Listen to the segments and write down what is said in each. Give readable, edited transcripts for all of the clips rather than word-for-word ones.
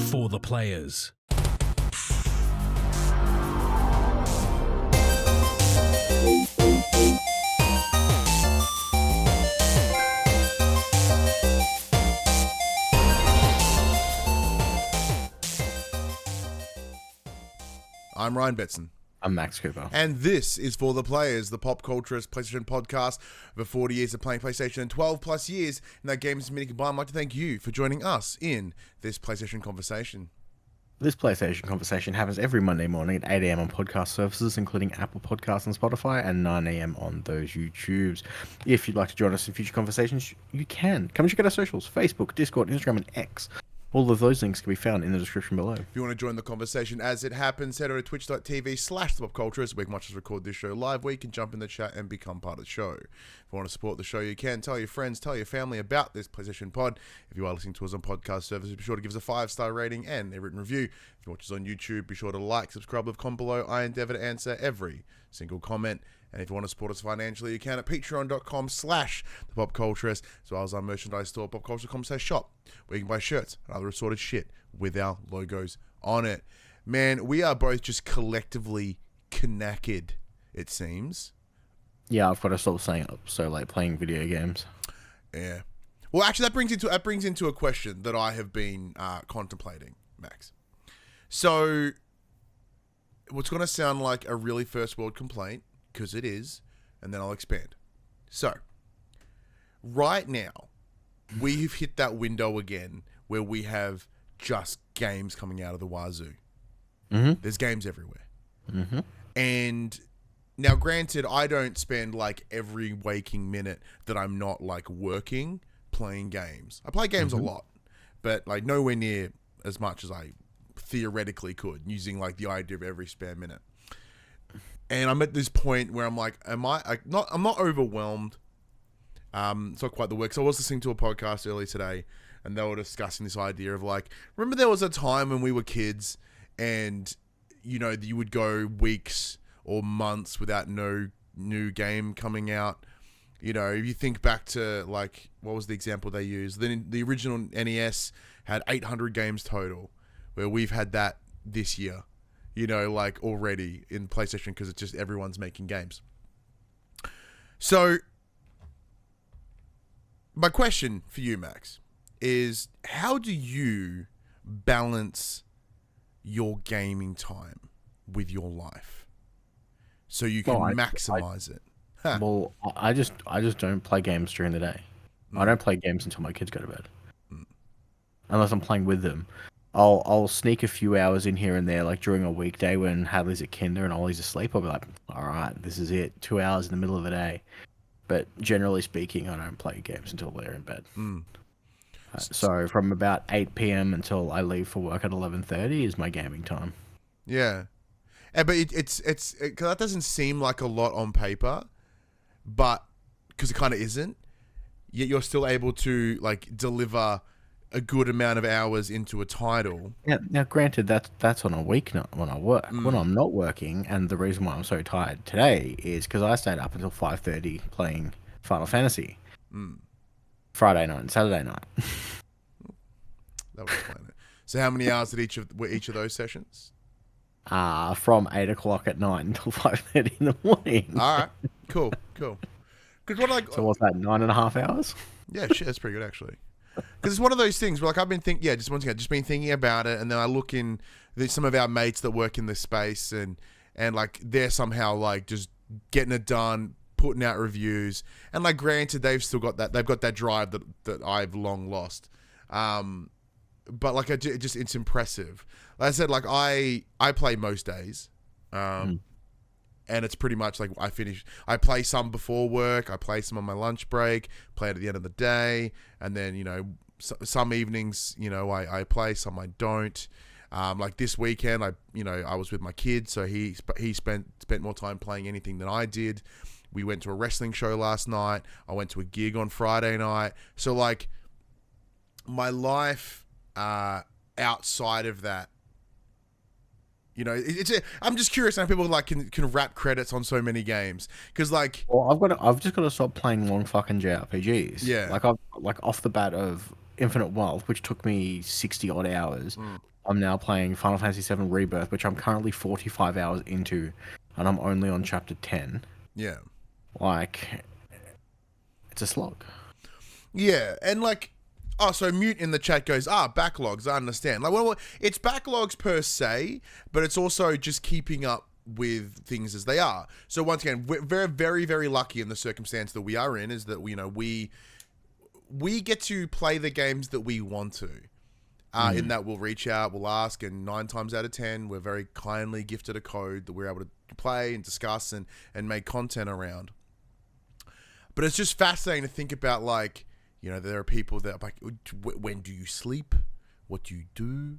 For the players. I'm Ryan Betson. I'm Max Cooper. And this is For the Players, the PopCulturists PlayStation Podcast. Over 40 years of playing PlayStation and 12 plus years in that games community combined. I'd like to thank you for joining us in this PlayStation conversation. This PlayStation conversation happens every Monday morning at 8 a.m. on podcast services, including Apple Podcasts and Spotify, and 9 a.m. on those YouTubes. If you'd like to join us in future conversations, you can. Come and check out our socials, Facebook, Discord, Instagram, and X. All of those links can be found in the description below. If you want to join the conversation as it happens, head over to twitch.tv/thepopculturists, where we can watch us record this show live, where you can jump in the chat and become part of the show. If you want to support the show, you can. Tell your friends, tell your family about this PlayStation Pod. If you are listening to us on podcast services, be sure to give us a 5-star rating and a written review. If you watch us on YouTube, be sure to like, subscribe, leave a comment below. I endeavor to answer every single comment. And if you want to support us financially, you can at patreon.com/thepopculturist, as well as our merchandise store, popculturist.com/shop, where you can buy shirts and other assorted shit with our logos on it. Man, we are both just collectively knackered, it seems. Yeah, I've got to stop staying up so late playing video games. Yeah. Well, actually, that brings into a question that I have been contemplating, Max. So, what's going to sound like a really first world complaint, because it is, and then I'll expand. So, right now, we've hit that window again where we have just games coming out of the wazoo. Mm-hmm. There's games everywhere. Mm-hmm. And now, granted, I don't spend like every waking minute that I'm not like working playing games. I play games a lot, but like nowhere near as much as I theoretically could, using like the idea of every spare minute. And I'm at this point where I'm like, I'm not overwhelmed. It's not quite the work. So I was listening to a podcast earlier today, and they were discussing this idea of like, remember there was a time when we were kids, and you know you would go weeks or months without no new game coming out. You know, if you think back to like, what was the example they used? Then the original NES had 800 games total, where we've had that this year. You know, like already in PlayStation, because it's just everyone's making games. So, my question for you, Max, is how do you balance your gaming time with your life so you can maximize it? Huh. Well, I just don't play games during the day. I don't play games until my kids go to bed, unless I'm playing with them. I'll sneak a few hours in here and there, like during a weekday when Hadley's at kinder and Ollie's asleep. I'll be like, all right, this is it. 2 hours in the middle of the day. But generally speaking, I don't play games until they're in bed. So from about 8 p.m. until I leave for work at 11:30 is my gaming time. Yeah. But it's cause that doesn't seem like a lot on paper, but because it kind of isn't, yet you're still able to like deliver a good amount of hours into a title. Yeah. Now, granted, that's on a weeknight when I work. When I'm not working, and the reason why I'm so tired today is because I stayed up until 5:30 playing Final Fantasy. Friday night and Saturday night. That was explain it. So, how many hours did were each of those sessions? From 8 o'clock at night until 5:30 in the morning. All right, cool. Because so what's that? 9.5 hours? Yeah, shit, that's pretty good actually. Because it's one of those things where like I've been thinking, just been thinking about it, and then I look in some of our mates that work in this space, and like they're somehow like just getting it done, putting out reviews, and like granted they've got that drive that I've long lost, but like it's impressive. Like I said, like I play most days, and it's pretty much like I play some before work, I play some on my lunch break, play it at the end of the day, and then, you know, some evenings, you know, I play, some I don't. Like this weekend, I was with my kid, so he spent more time playing anything than I did. We went to a wrestling show last night. I went to a gig on Friday night. So like my life outside of that, you know, I'm just curious how people like can wrap credits on so many games, because like, well, I've just got to stop playing long fucking JRPGs. Yeah, like off the bat of Infinite Wealth, which took me 60 odd hours. I'm now playing Final Fantasy VII Rebirth, which I'm currently 45 hours into, and I'm only on chapter 10. Yeah. Like, it's a slog. Yeah, and like, oh, so Mute in the chat goes, backlogs, I understand. Like, well, it's backlogs per se, but it's also just keeping up with things as they are. So once again, we're very, very, very lucky in the circumstance that we are in, is that, you know, we get to play the games that we want to. In that we'll reach out, we'll ask, and 9 times out of 10, we're very kindly gifted a code that we're able to play and discuss and make content around. But it's just fascinating to think about, like, you know, there are people that are like, when do you sleep? What do you do?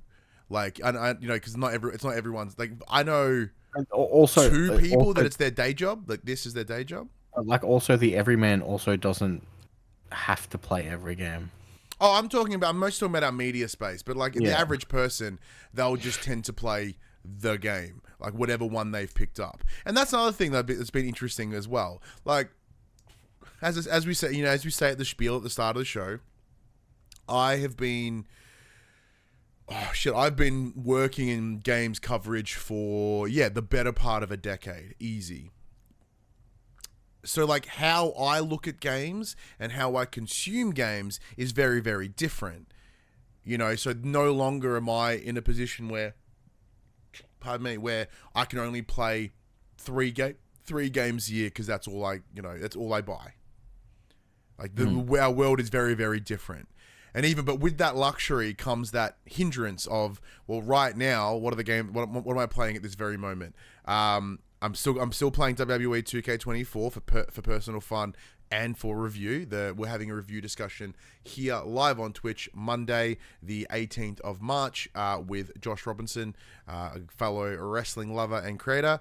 Like, I you know, because it's not everyone's. Like, I know also 2 people that it's their day job. Like, this is their day job. Like, also the everyman also doesn't have to play every game. Oh, I'm mostly talking about our media space, but like the average person, they'll just tend to play the game, like whatever one they've picked up. And that's another thing that's been interesting as well. Like, as we say, you know, as we say at the spiel at the start of the show, I've been working in games coverage for the better part of a decade, easy. So, like, how I look at games and how I consume games is very, very different. You know, so no longer am I in a position where I can only play 3 games a year because that's all I buy. Like, our world is very, very different. And but with that luxury comes that hindrance of, well, right now, what am I playing at this very moment? I'm still playing WWE 2K24 for personal fun and for review. We're having a review discussion here live on Twitch Monday, the 18th of March, with Josh Robinson, a fellow wrestling lover and creator.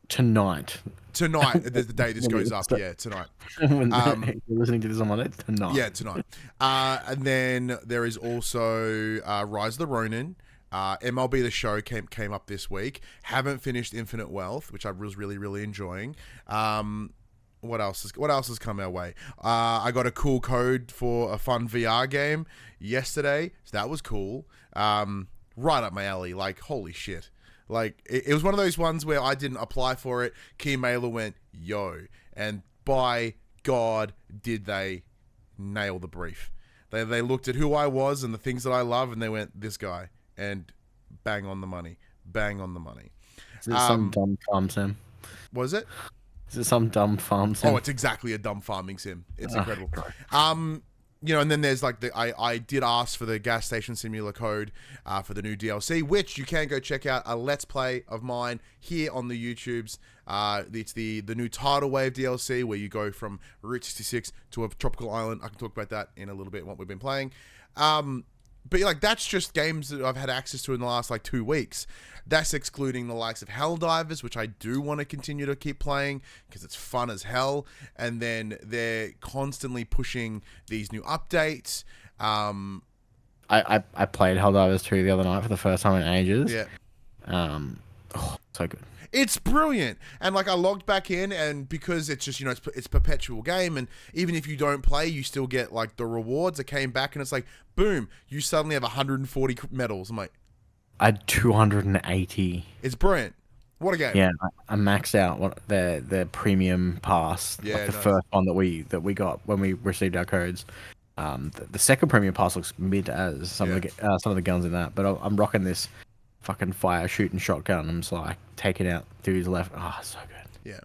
Tonight, the day this goes up, tonight. When you're listening to this on Monday, tonight. Yeah, tonight. And then there is also Rise of the Ronin. MLB The Show came up this week. Haven't finished Infinite Wealth, which I was really, really enjoying. What else has come our way? I got a cool code for a fun VR game yesterday, so that was cool. Right up my alley. Like, holy shit. Like, it was one of those ones where I didn't apply for it. Key Mailer went, yo. And by God, did they nail the brief. They looked at who I was and the things that I love, and they went, this guy. And bang on the money. Is it some dumb farm sim? Was it? Is it some dumb farm sim? Oh, it's exactly a dumb farming sim. It's incredible. You know, and then there's like I did ask for the gas station simulator code for the new DLC, which you can go check out a Let's Play of mine here on the YouTubes. It's the new Tidal Wave DLC where you go from Route 66 to a tropical island. I can talk about that in a little bit, what we've been playing. But like, that's just games that I've had access to in the last like 2 weeks. That's excluding the likes of Helldivers, which I do want to continue to keep playing because it's fun as hell. And then they're constantly pushing these new updates. I played Helldivers 2 the other night for the first time in ages. Yeah. So good. It's brilliant. And like, I logged back in, and because it's just, you know, it's perpetual game, and even if you don't play, you still get like the rewards. I came back and it's like, boom, you suddenly have 140 medals. I'm like, I had 280. It's brilliant. What a game. Yeah, I maxed out their premium pass. Yeah, like the first one that we got when we received our codes. The second premium pass looks mid as some of the guns in that, but I'm rocking this fucking fire shooting shotgun. I'm just like taking out dudes left. Oh, so good. Yeah.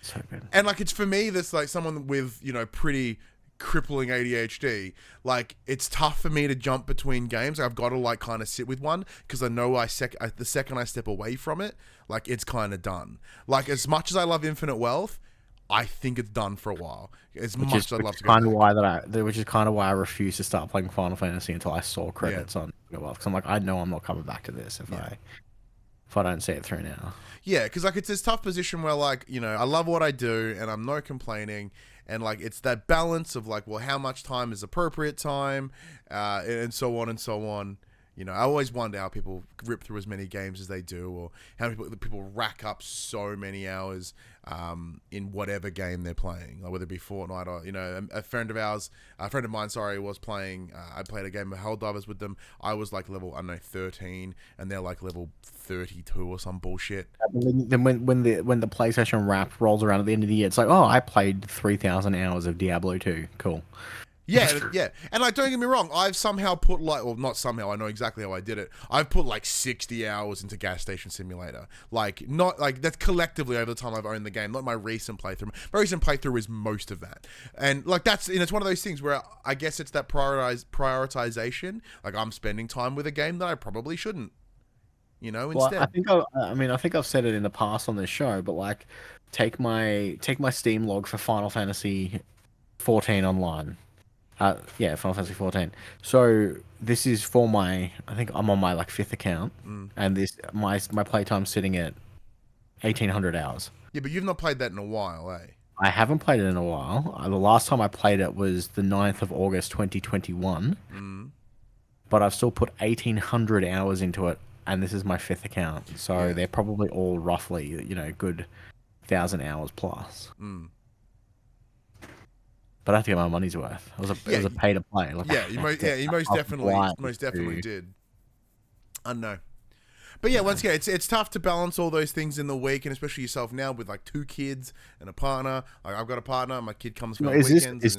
So good. And like, it's for me, that's like someone with, you know, pretty crippling ADHD. Like, it's tough for me to jump between games. I've got to like kind of sit with one because I know the second I step away from it, like, it's kind of done. Like, as much as I love Infinite Wealth, I think it's done for a while. As much as I'd love to go. Which is kind of why I refused to start playing Final Fantasy until I saw credits on Infinite Wealth. Because I'm like, I know I'm not coming back to this if I don't see it through now. Yeah, because like, it's this tough position where, like, you know, I love what I do and I'm no complaining, and like, it's that balance of like, well, how much time is appropriate time, and so on and so on. You know, I always wonder how people rip through as many games as they do, or how many people rack up so many hours in whatever game they're playing, like whether it be Fortnite or, you know, a friend of mine, was playing. I played a game of Helldivers with them. I was like level, I don't know, 13, and they're like level 32 or some bullshit. Then when the PlayStation Wrap rolls around at the end of the year, it's like, oh, I played 3,000 hours of Diablo 2. Cool. Yeah, yeah. And like, don't get me wrong, I've somehow put like, well, not somehow, I know exactly how I did it. I've put like 60 hours into Gas Station Simulator. Like, not like, that's collectively over the time I've owned the game, not my recent playthrough. My recent playthrough is most of that. And like, it's one of those things where I guess it's that prioritization. Like, I'm spending time with a game that I probably shouldn't, you know, instead. Well, I think I've said it in the past on this show, but like, take my Steam log for Final Fantasy 14 online. Final Fantasy 14. So this is for I think I'm on my like 5th account, and my playtime's sitting at 1,800 hours. Yeah, but you've not played that in a while, eh? I haven't played it in a while. The last time I played it was the 9th of August 2021. But I've still put 1,800 hours into it, and this is my 5th account. So they're probably all roughly, you know, good 1,000 hours plus. But I have to get my money's worth. It was a pay to play. Like, you most definitely did. I know. But yeah, once again, it's tough to balance all those things in the week, and especially yourself now with like 2 kids and a partner. Like, I've got a partner, my kid comes for weekends. Is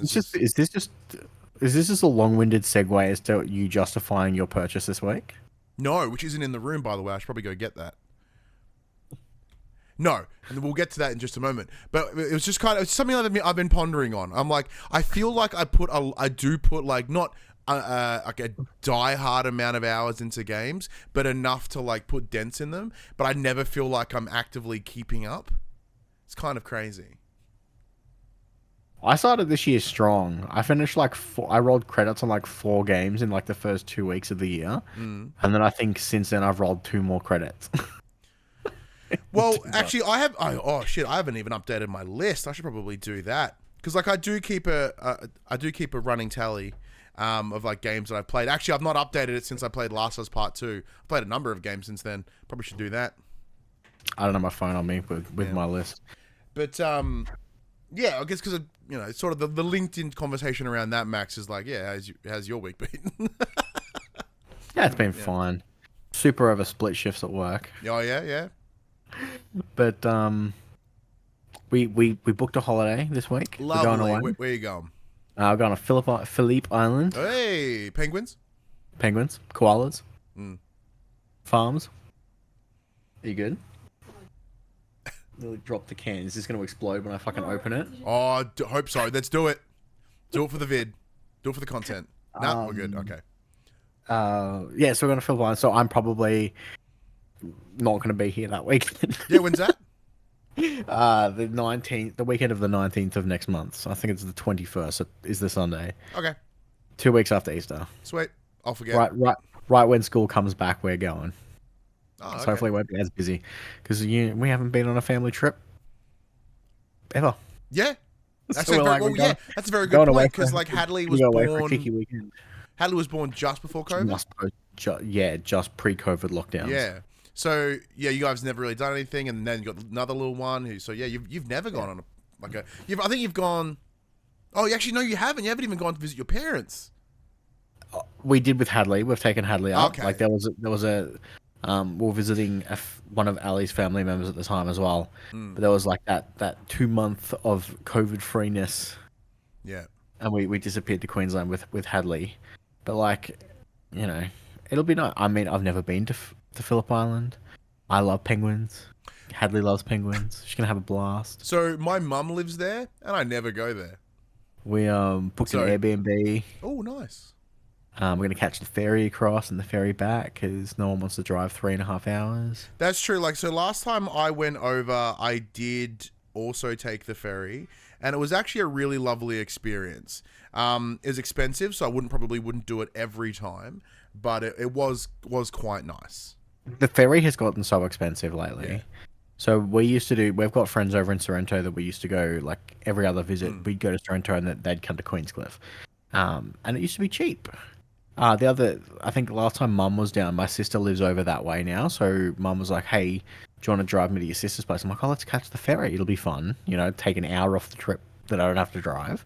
this just a long-winded segue as to you justifying your purchase this week? No, which isn't in the room, by the way. I should probably go get that. No, and we'll get to that in just a moment. But it was just it's something I've been pondering on. I'm like, I feel like I do put like not like a die-hard amount of hours into games, but enough to like put dents in them. But I never feel like I'm actively keeping up. It's kind of crazy. I started this year strong. I finished I rolled credits on like 4 games in like the first 2 weeks of the year, and then I think since then I've rolled 2 more credits. Well, actually, I haven't even updated my list. I should probably do that, because like I do keep a running tally of like games that I've played. Actually, I've not updated it since I played Last of Us Part 2. I've played a number of games since then. Probably should do that. I don't have my phone on me with my list. But yeah, I guess because you know, sort of the LinkedIn conversation around that, Max, is like, yeah, how's your week been? Yeah, it's been fine. Super over split shifts at work. Oh yeah. But we booked a holiday this week. Lovely. We're going away. Where are you going? We're going to Philippe Island. Hey, penguins, koalas, farms. Are you good? Nearly dropped the can. Is this going to explode when I fucking open it? Oh, hope so. Let's do it. Do it for the vid. Do it for the content. No, we're good. Okay. Yeah, so we're going to Philippe Island. So I'm probably not going to be here that weekend. Yeah, when's that? The 19th, the weekend of the 19th of next month. So I think it's the 21st is the Sunday. Okay. 2 weeks after Easter. Sweet. I'll forget. Right when school comes back, we're going. Oh, okay. So hopefully it won't be as busy, because we haven't been on a family trip ever. Yeah. That's so that's a very good point, because like Hadley was born. Hadley was born just before COVID. Just pre-COVID lockdowns. Yeah. So yeah, you guys never really done anything, and then you got another little one so you've never gone on I think you've gone. Oh, actually no, you haven't. You haven't even gone to visit your parents. We did with Hadley. We've taken Hadley up. Okay. Like there was a we were visiting one of Ali's family members at the time as well. But there was like that 2 month of COVID freeness. Yeah. And we disappeared to Queensland with Hadley. But like, you know, it'll be nice. I mean, I've never been to Phillip Island. I love penguins. Hadley loves penguins. She's gonna have a blast. So my mum lives there, and I never go there. We booked an Airbnb. Oh, nice. We're gonna catch the ferry across and the ferry back, because no one wants to drive 3.5 hours. That's true. Like, so last time I went over, I did also take the ferry, and it was actually a really lovely experience. It was expensive, so I wouldn't do it every time, but it was quite nice. The ferry has gotten so expensive lately. Yeah. So we've got friends over in Sorrento that we used to go, like, every other visit. We'd go to Sorrento and they'd come to Queenscliff. And it used to be cheap. I think last time Mum was down, my sister lives over that way now. So Mum was like, "Hey, do you want to drive me to your sister's place?" I'm like, "Oh, let's catch the ferry. It'll be fun. You know, take an hour off the trip that I don't have to drive."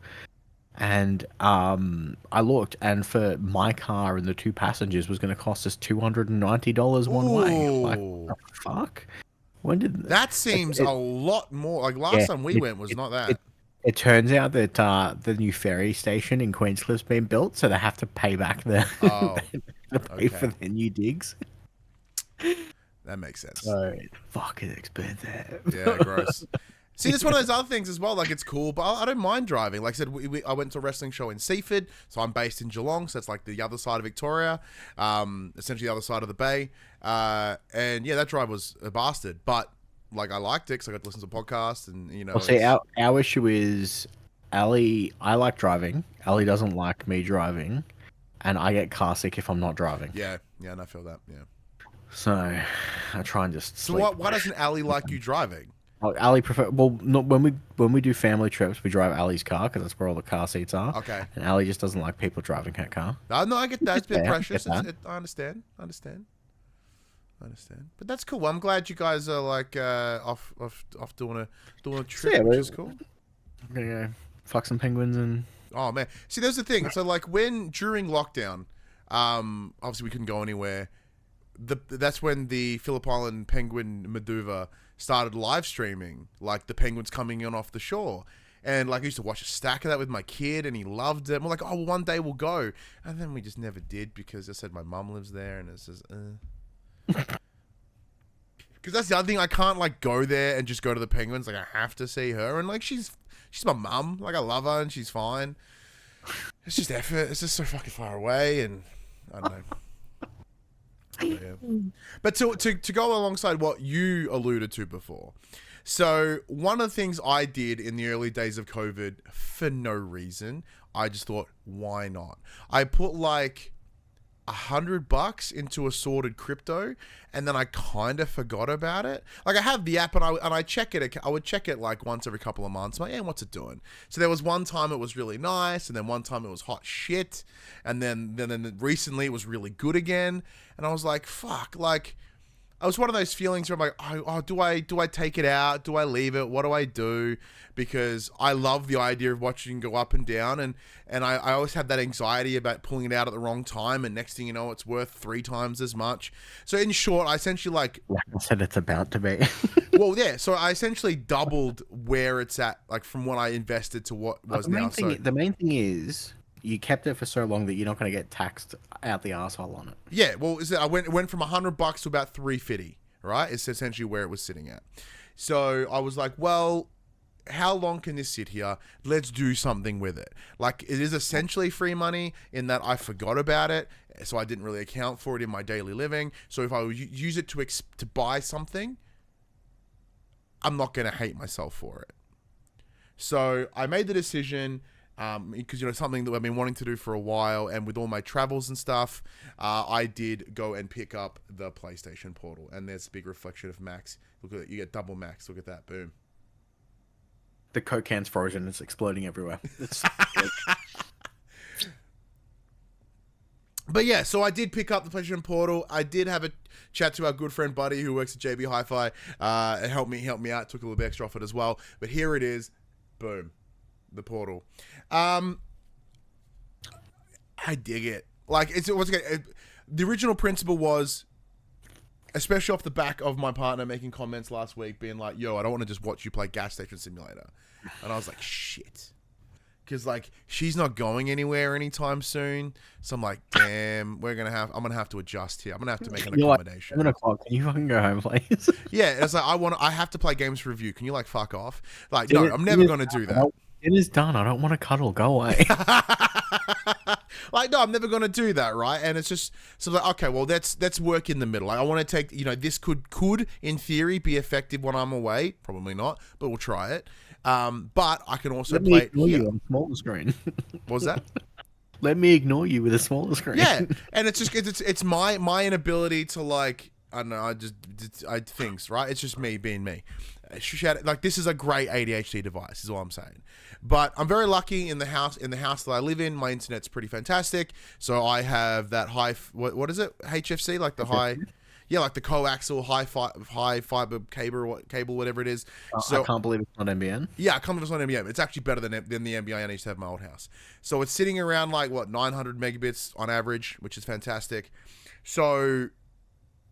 And I looked, and for my car and the two passengers was going to cost us $290 one way. I'm like, Ooh. what the fuck? When did That seems a lot more. Like last time we went was not that. It turns out that the new ferry station in Queenscliff's been built, so they have to pay back the for their new digs. That makes sense. So fucking expensive. Yeah, gross. See, it's one of those other things as well. Like, it's cool, but I don't mind driving. Like I said, I went to a wrestling show in Seaford, so I'm based in Geelong, so it's like the other side of Victoria, essentially the other side of the bay. And yeah, that drive was a bastard, but like I liked it because I got to listen to podcasts and you know. Well, see, our issue is Ali. I like driving. Ali doesn't like me driving, and I get car sick if I'm not driving. Yeah, and I feel that. Yeah. So I try and just. So why doesn't Ali like you driving? Ali not when we do family trips, we drive Ali's car because that's where all the car seats are. Okay. And Ali just doesn't like people driving her car. No, I get that. It's a bit precious. I understand. But that's cool. I'm glad you guys are like off doing a trip, which is cool. I'm gonna go fuck some penguins and. Oh man, see, there's the thing. So like during lockdown, obviously we couldn't go anywhere. That's when the Phillip Island Penguin Maduva started live streaming, like the penguins coming in off the shore. And like I used to watch a stack of that with my kid, and he loved it. And we're like, oh, well, one day we'll go, and then we just never did because I said my mum lives there, and it's just. Because that's the other thing, I can't like go there and just go to the penguins. Like I have to see her, and like she's my mum. Like I love her, and she's fine. It's just effort. It's just so fucking far away, and I don't know. Yeah. But to go alongside what you alluded to before, so one of the things I did in the early days of COVID for no reason, I just thought, why not? I put like $100 into assorted crypto, and then I kind of forgot about it. Like I have the app, and I check it. I would check it like once every couple of months. I'm like, yeah, what's it doing? So there was one time it was really nice, and then one time it was hot shit, and then recently it was really good again. And I was like, fuck, like. I was one of those feelings where I'm like, oh, do I take it out? Do I leave it? What do I do? Because I love the idea of watching it go up and down, and I always have that anxiety about pulling it out at the wrong time, and next thing you know, it's worth 3 times as much. So in short, I essentially like I said it's about to be. Well, yeah. So I essentially doubled where it's at, like from what I invested to what was now. The main thing is. You kept it for so long that you're not going to get taxed out the asshole on it. Yeah, well, I went from $100 to about $350, right? It's essentially where it was sitting at. So I was like, well, how long can this sit here? Let's do something with it. Like, it is essentially free money in that I forgot about it, so I didn't really account for it in my daily living. So if I use it to buy something, I'm not going to hate myself for it. So I made the decision. Because, you know, something that I've been wanting to do for a while, and with all my travels and stuff, I did go and pick up the PlayStation Portal, and there's a big reflection of Max. Look at it, you get double Max. Look at that, boom. The Coke can's frozen. It's exploding everywhere. But yeah, so I did pick up the PlayStation Portal. I did have a chat to our good friend Buddy who works at JB Hi-Fi. It helped me out. Took a little bit extra off it as well. But here it is, boom. The Portal. I dig it. Like the original principle was, especially off the back of my partner making comments last week, being like, "Yo, I don't want to just watch you play Gas Station Simulator," and I was like, "Shit," because like she's not going anywhere anytime soon. So I'm like, "Damn, I'm gonna have to adjust here. I'm gonna have to make an accommodation." 7 o'clock. Can you fucking go home, please? Yeah, it's like I have to play games for review. Can you like fuck off? Like, no, I'm never gonna do that. It is done. I don't want to cuddle. Go away. Like, no, I'm never going to do that, right? And it's just, so like, okay, well, let's work in the middle. Like, I want to take, you know, this could, in theory, be effective when I'm away. Probably not, but we'll try it. But I can also play it here. You on a smaller screen. What was that? Let me ignore you with a smaller screen. Yeah, and it's just, it's my inability to, like, I don't know, I things, right? It's just me being me. Like, this is a great ADHD device, is all I'm saying. But I'm very lucky in the house that I live in. My internet's pretty fantastic. So I have that what is it? HFC, like the high, yeah, like the coaxial high fiber cable, whatever it is. So I can't believe it's not NBN. Yeah, I can't believe it's not NBN. It's actually better than the NBN I used to have in my old house. So it's sitting around like 900 megabits on average, which is fantastic. So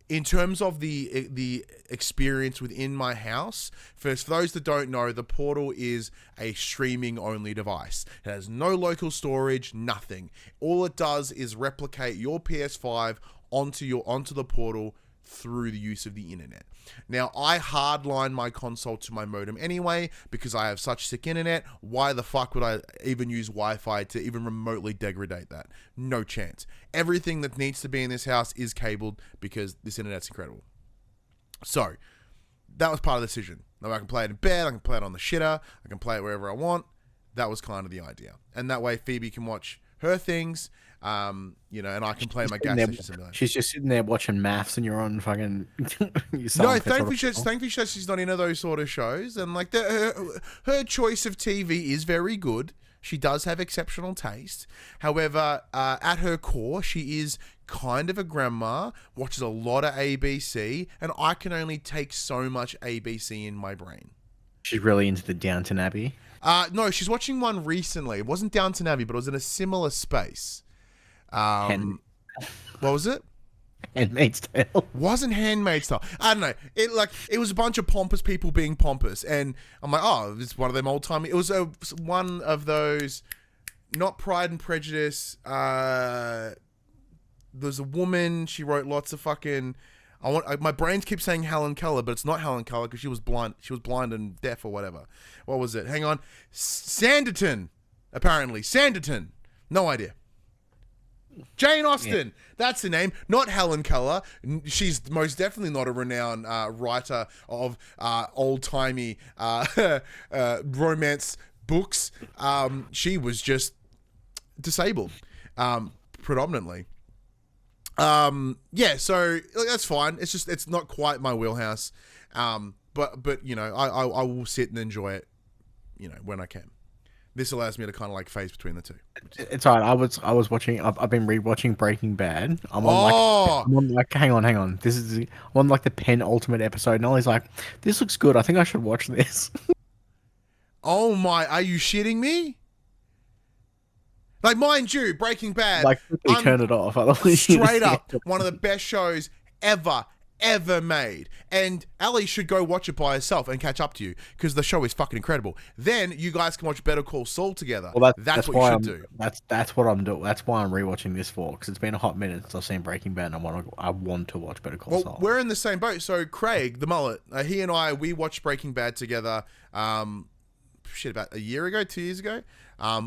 in terms of the experience within my house, for those that don't know, the Portal is a streaming only device. It has no local storage, nothing. All it does is replicate your PS5 onto the Portal through the use of the internet. Now, I hardline my console to my modem anyway because I have such sick internet. Why the fuck would I even use Wi-Fi to even remotely degrade that? No chance. Everything that needs to be in this house is cabled because this internet's incredible. So, that was part of the decision. Now I can play it in bed, I can play it on the shitter, I can play it wherever I want. That was kind of the idea. And that way Phoebe can watch her things, and I can play my gas station simulator. She's just sitting there watching maths and you're on fucking... No, thankfully she's not into those sort of shows. And like her choice of TV is very good. She does have exceptional taste. However, at her core, she is kind of a grandma, watches a lot of ABC, and I can only take so much ABC in my brain. She's really into the Downton Abbey? No, she's watching one recently. It wasn't Downton Abbey, but it was in a similar space. What was it? Handmaid's Tale. Wasn't Handmaid's Tale. I don't know. It was a bunch of pompous people being pompous, and I'm like, oh, this is one of them old timey. It was one of those, not Pride and Prejudice. There's a woman. She wrote lots of fucking. My brains keep saying Helen Keller, but it's not Helen Keller because she was blind. She was blind and deaf or whatever. What was it? Hang on, Sanditon. Apparently, Sanditon. No idea. Jane Austen. Yeah. That's the name. Not Helen Keller. She's most definitely not a renowned writer of old-timey romance books. She was just disabled, predominantly. Yeah, so that's fine. It's not quite my wheelhouse. But I will sit and enjoy it, when I can. This allows me to kind of like phase between the two. It's alright. I was watching. I've been rewatching Breaking Bad. I'm on hang on. I'm on like the penultimate episode, and Ollie's like, "This looks good. I think I should watch this." Oh my! Are you shitting me? Like, mind you, Breaking Bad. Like, turn it off. Straight up, one of the best shows ever made. And Ali should go watch it by herself and catch up to you because the show is fucking incredible. Then you guys can watch Better Call Saul together. Well, that's what you should do. That's what I'm doing. That's why I'm rewatching this for, because it's been a hot minute since I've seen Breaking Bad, and I want to watch Better Call Saul. We're in the same boat. So Craig, the mullet, he and we watched Breaking Bad together. About a year ago, 2 years ago,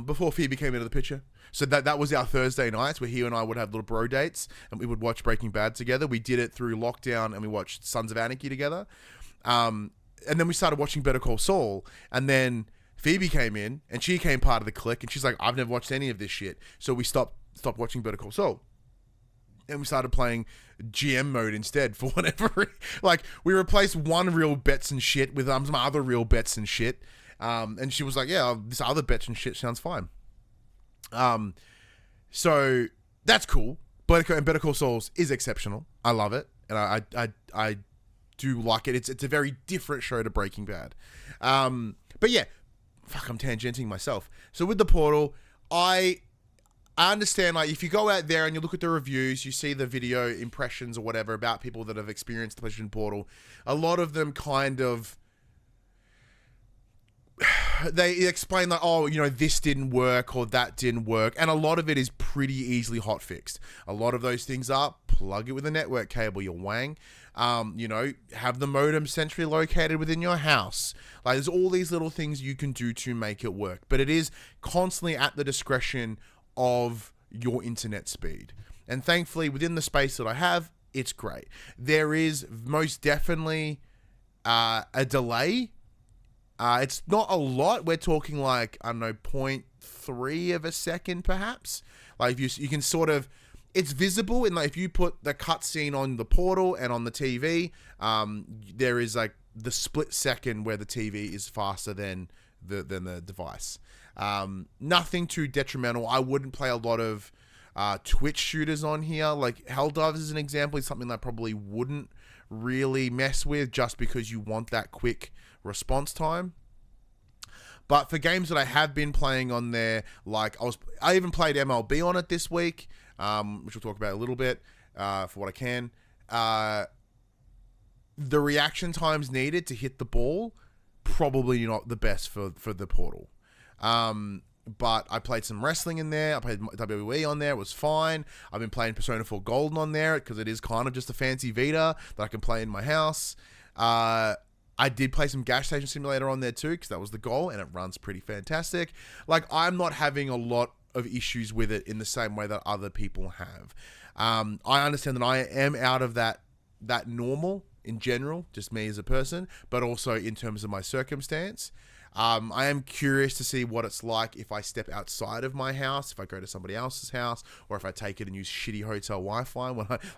before Phoebe came into the picture. So that was our Thursday nights where he and I would have little bro dates and we would watch Breaking Bad together. We did it through lockdown and we watched Sons of Anarchy together. And then we started watching Better Call Saul, and then Phoebe came in and she became part of the clique, and she's like, I've never watched any of this shit. So we stopped watching Better Call Saul. And we started playing GM mode instead for whatever. Like, we replaced one real bets and shit with some other real bets and shit. And she was like, yeah, this other bets and shit sounds fine. So that's cool. Better Call Saul is exceptional. I love it. And I do like it. It's a very different show to Breaking Bad. But yeah, fuck, I'm tangenting myself. So with the Portal, I understand, like, if you go out there and you look at the reviews, you see the video impressions or whatever about people that have experienced the PlayStation Portal, a lot of them kind of, they explain like, oh, this didn't work or that didn't work. And a lot of it is pretty easily hot fixed. A lot of those things are plug it with a network cable, you wang. Have the modem centrally located within your house. Like, there's all these little things you can do to make it work. But it is constantly at the discretion of your internet speed. And thankfully, within the space that I have, it's great. There is most definitely a delay. It's not a lot. We're talking like, I don't know, 0.3 of a second perhaps. Like, you can sort of, it's visible in like if you put the cutscene on the Portal and on the TV, there is like the split second where the TV is faster than the device. Nothing too detrimental. I wouldn't play a lot of Twitch shooters on here. Like Helldivers is an example. Is something that I probably wouldn't really mess with just because you want that quick response time. But for games that I have been playing on there, like I even played MLB on it this week, which we'll talk about a little bit for what I can. The reaction times needed to hit the ball, probably not the best for the Portal. But I played some wrestling in there. I played WWE on there. It was fine. I've been playing Persona 4 Golden on there because it is kind of just a fancy Vita that I can play in my house. I did play some Gas Station Simulator on there too because that was the goal, and it runs pretty fantastic. Like, I'm not having a lot of issues with it in the same way that other people have. I understand that I am out of that normal in general, just me as a person, but also in terms of my circumstance. I am curious to see what it's like if I step outside of my house, if I go to somebody else's house, or if I take it and use shitty hotel Wi-Fi.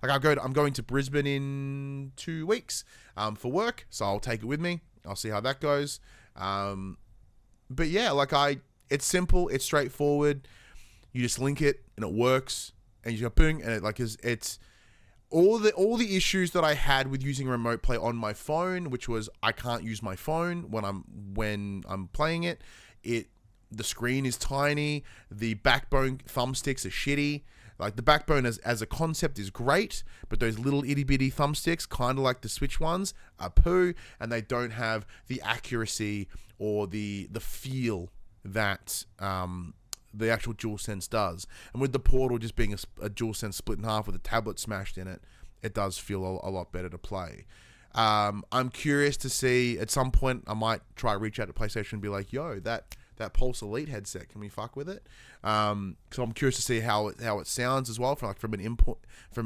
I'm going to Brisbane in 2 weeks for work, so I'll take it with me. I'll see how that goes. But yeah, it's simple, it's straightforward. You just link it and it works, and you go boom, and it's all the issues that I had with using remote play on my phone, which was I can't use my phone when I'm playing it. The screen is tiny. The backbone thumbsticks are shitty. Like, the backbone as a concept is great, but those little itty bitty thumbsticks, kind of like the Switch ones, are poo, and they don't have the accuracy or the feel that the actual DualSense does. And with the Portal just being a DualSense split in half with a tablet smashed in it, it does feel a lot better to play. I'm curious to see, at some point, I might try to reach out to PlayStation and be like, yo, that Pulse Elite headset, can we fuck with it? So I'm curious to see how it sounds as well, from an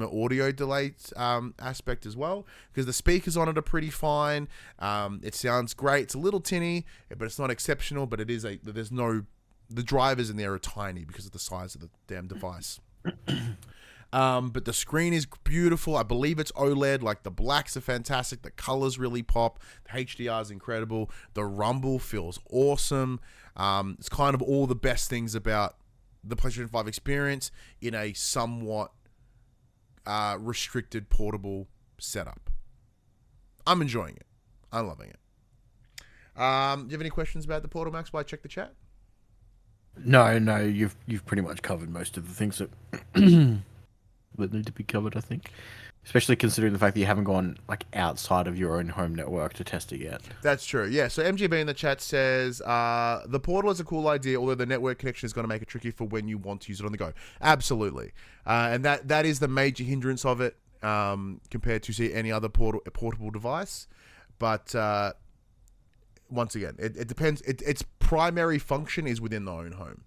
audio delay aspect as well, because the speakers on it are pretty fine. It sounds great. It's a little tinny, but it's not exceptional. But it is the drivers in there are tiny because of the size of the damn device. But the screen is beautiful. I believe it's OLED. Like, the blacks are fantastic. The colors really pop. The HDR is incredible. The rumble feels awesome. It's kind of all the best things about the PlayStation 5 experience in a somewhat restricted portable setup. I'm enjoying it. I'm loving it. Do you have any questions about the Portal, Max, while I check the chat? No, you've pretty much covered most of the things that that need to be covered, I think. Especially considering the fact that you haven't gone outside of your own home network to test it yet. That's true. Yeah. So MGB in the chat says the Portal is a cool idea, although the network connection is going to make it tricky for when you want to use it on the go. Absolutely, and that is the major hindrance of it compared to any other portable device. But once again, it depends. Its primary function is within the own home.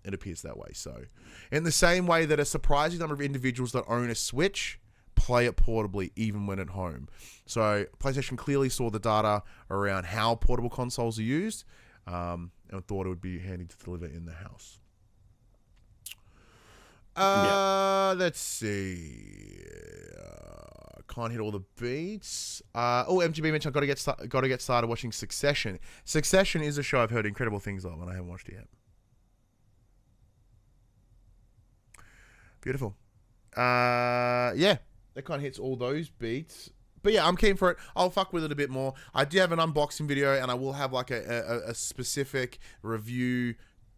It appears that way. So, in the same way that a surprising number of individuals that own a Switch play it portably even when at home. So, PlayStation clearly saw the data around how portable consoles are used, and thought it would be handy to deliver in the house. Let's see. Can't hit all the beats. MGB mentioned got to get started watching Succession. Succession is a show I've heard incredible things of, and I haven't watched it yet. Beautiful. Yeah, that kind of hits all those beats. But yeah, I'm keen for it. I'll fuck with it a bit more. I do have an unboxing video, and I will have a specific review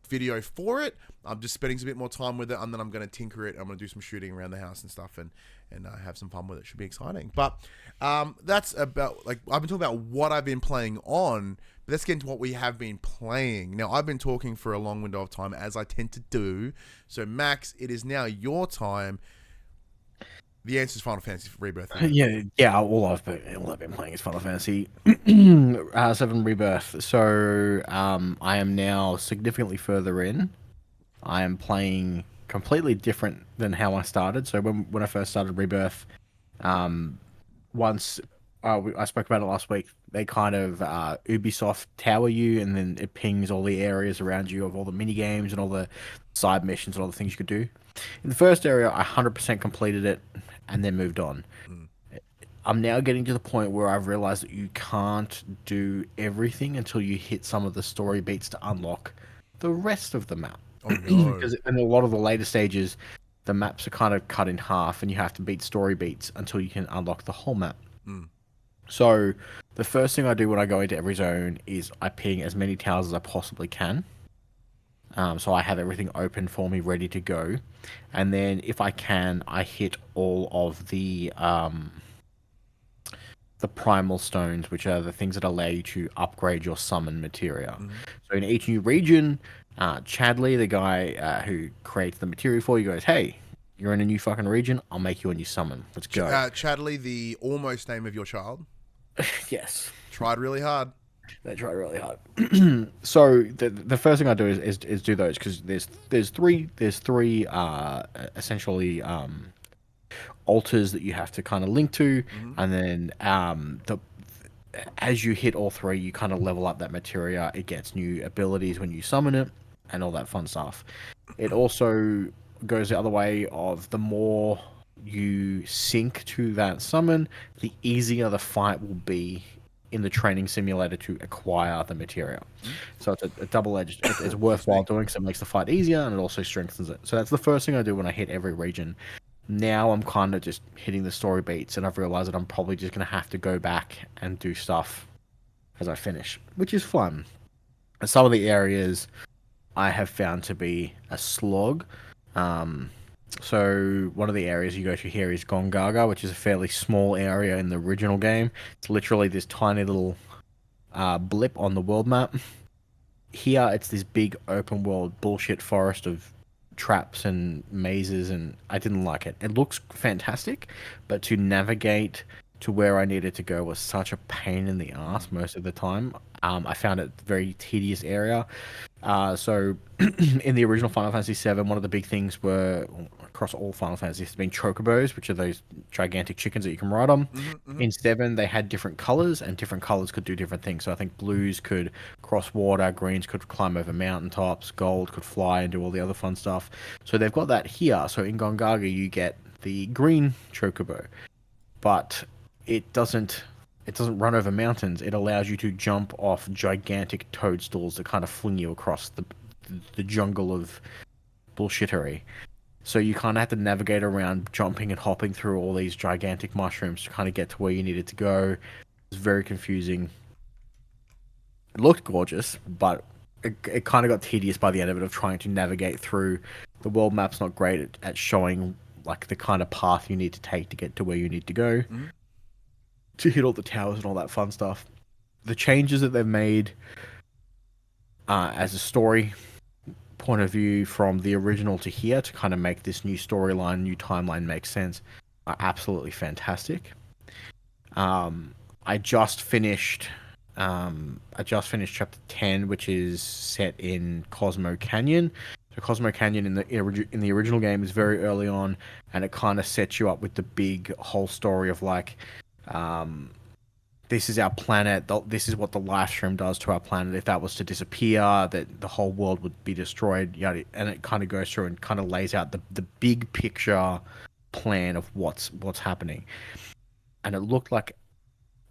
video for it. I'm just spending a bit more time with it, and then I'm going to tinker it. I'm going to do some shooting around the house and stuff, and have some fun with it. Should be exciting. But that's about, I've been talking about what I've been playing on, but let's get into what we have been playing. Now, I've been talking for a long window of time, as I tend to do. So, Max, it is now your time. The answer is Final Fantasy Rebirth. Yeah. All I've been playing is Final Fantasy 7 Rebirth. So I am now significantly further in. I am playing completely different than how I started. So when I first started Rebirth, once I spoke about it last week, they kind of Ubisoft tower you, and then it pings all the areas around you of all the mini games and all the side missions and all the things you could do. In the first area, I 100% completed it and then moved on. Mm. I'm now getting to the point where I've realized that you can't do everything until you hit some of the story beats to unlock the rest of the map. Oh no. Because in a lot of the later stages, the maps are kind of cut in half and you have to beat story beats until you can unlock the whole map. Mm. So the first thing I do when I go into every zone is I ping as many towers as I possibly can. So I have everything open for me, ready to go. And then if I can, I hit all of the primal stones, which are the things that allow you to upgrade your summon materia. Mm. So in each new region, Chadley, the guy who creates the materia for you, goes, "Hey, you're in a new fucking region. I'll make you a new summon. Let's go." Chadley, the almost name of your child. Yes. Tried really hard. They try really hard. So the first thing I do is do those, because there's three essentially altars that you have to kind of link to, and then as you hit all three, you kind of level up that materia. It gets new abilities when you summon it, and all that fun stuff. It also goes the other way of the more you sync to that summon, the easier the fight will be in the training simulator to acquire the materia. So it's a double-edged. It's worthwhile doing, because it makes the fight easier and it also strengthens it. So that's the first thing I do when I hit every region. Now I'm kind of just hitting the story beats, and I've realized that I'm probably just going to have to go back and do stuff as I finish, which is fun. And some of the areas I have found to be a slog. So one of the areas you go to here is Gongaga, which is a fairly small area in the original game. It's literally this tiny little blip on the world map. Here, it's this big open world bullshit forest of traps and mazes, and I didn't like it. It looks fantastic, but to navigate to where I needed to go was such a pain in the ass most of the time. I found it a very tedious area. So in the original Final Fantasy VII, one of the big things were, across all Final Fantasies, has been chocobos, which are those gigantic chickens that you can ride on. In 7, they had different colors, and different colors could do different things. So I think blues could cross water, greens could climb over mountaintops, gold could fly and do all the other fun stuff. So they've got that here. So in Gongaga, you get the green chocobo, but it doesn't run over mountains. It allows you to jump off gigantic toadstools that kind of fling you across the jungle of bullshittery. So you kind of have to navigate around, jumping and hopping through all these gigantic mushrooms to kind of get to where you needed to go. It's very confusing. It looked gorgeous, but it kind of got tedious by the end of it, of trying to navigate through. The world map's not great at showing like the kind of path you need to take to get to where you need to go. To hit all the towers and all that fun stuff. The changes that they've made as a story point of view from the original to here, to kind of make this new storyline, new timeline make sense, are absolutely fantastic. I just finished chapter 10, which is set in Cosmo Canyon. So Cosmo Canyon in the original game is very early on, and it kind of sets you up with the big whole story of like, this is our planet. This is what the live stream does to our planet. If that was to disappear, that the whole world would be destroyed. Yada, and it kind of goes through and kind of lays out the big picture plan of what's happening. And it looked like,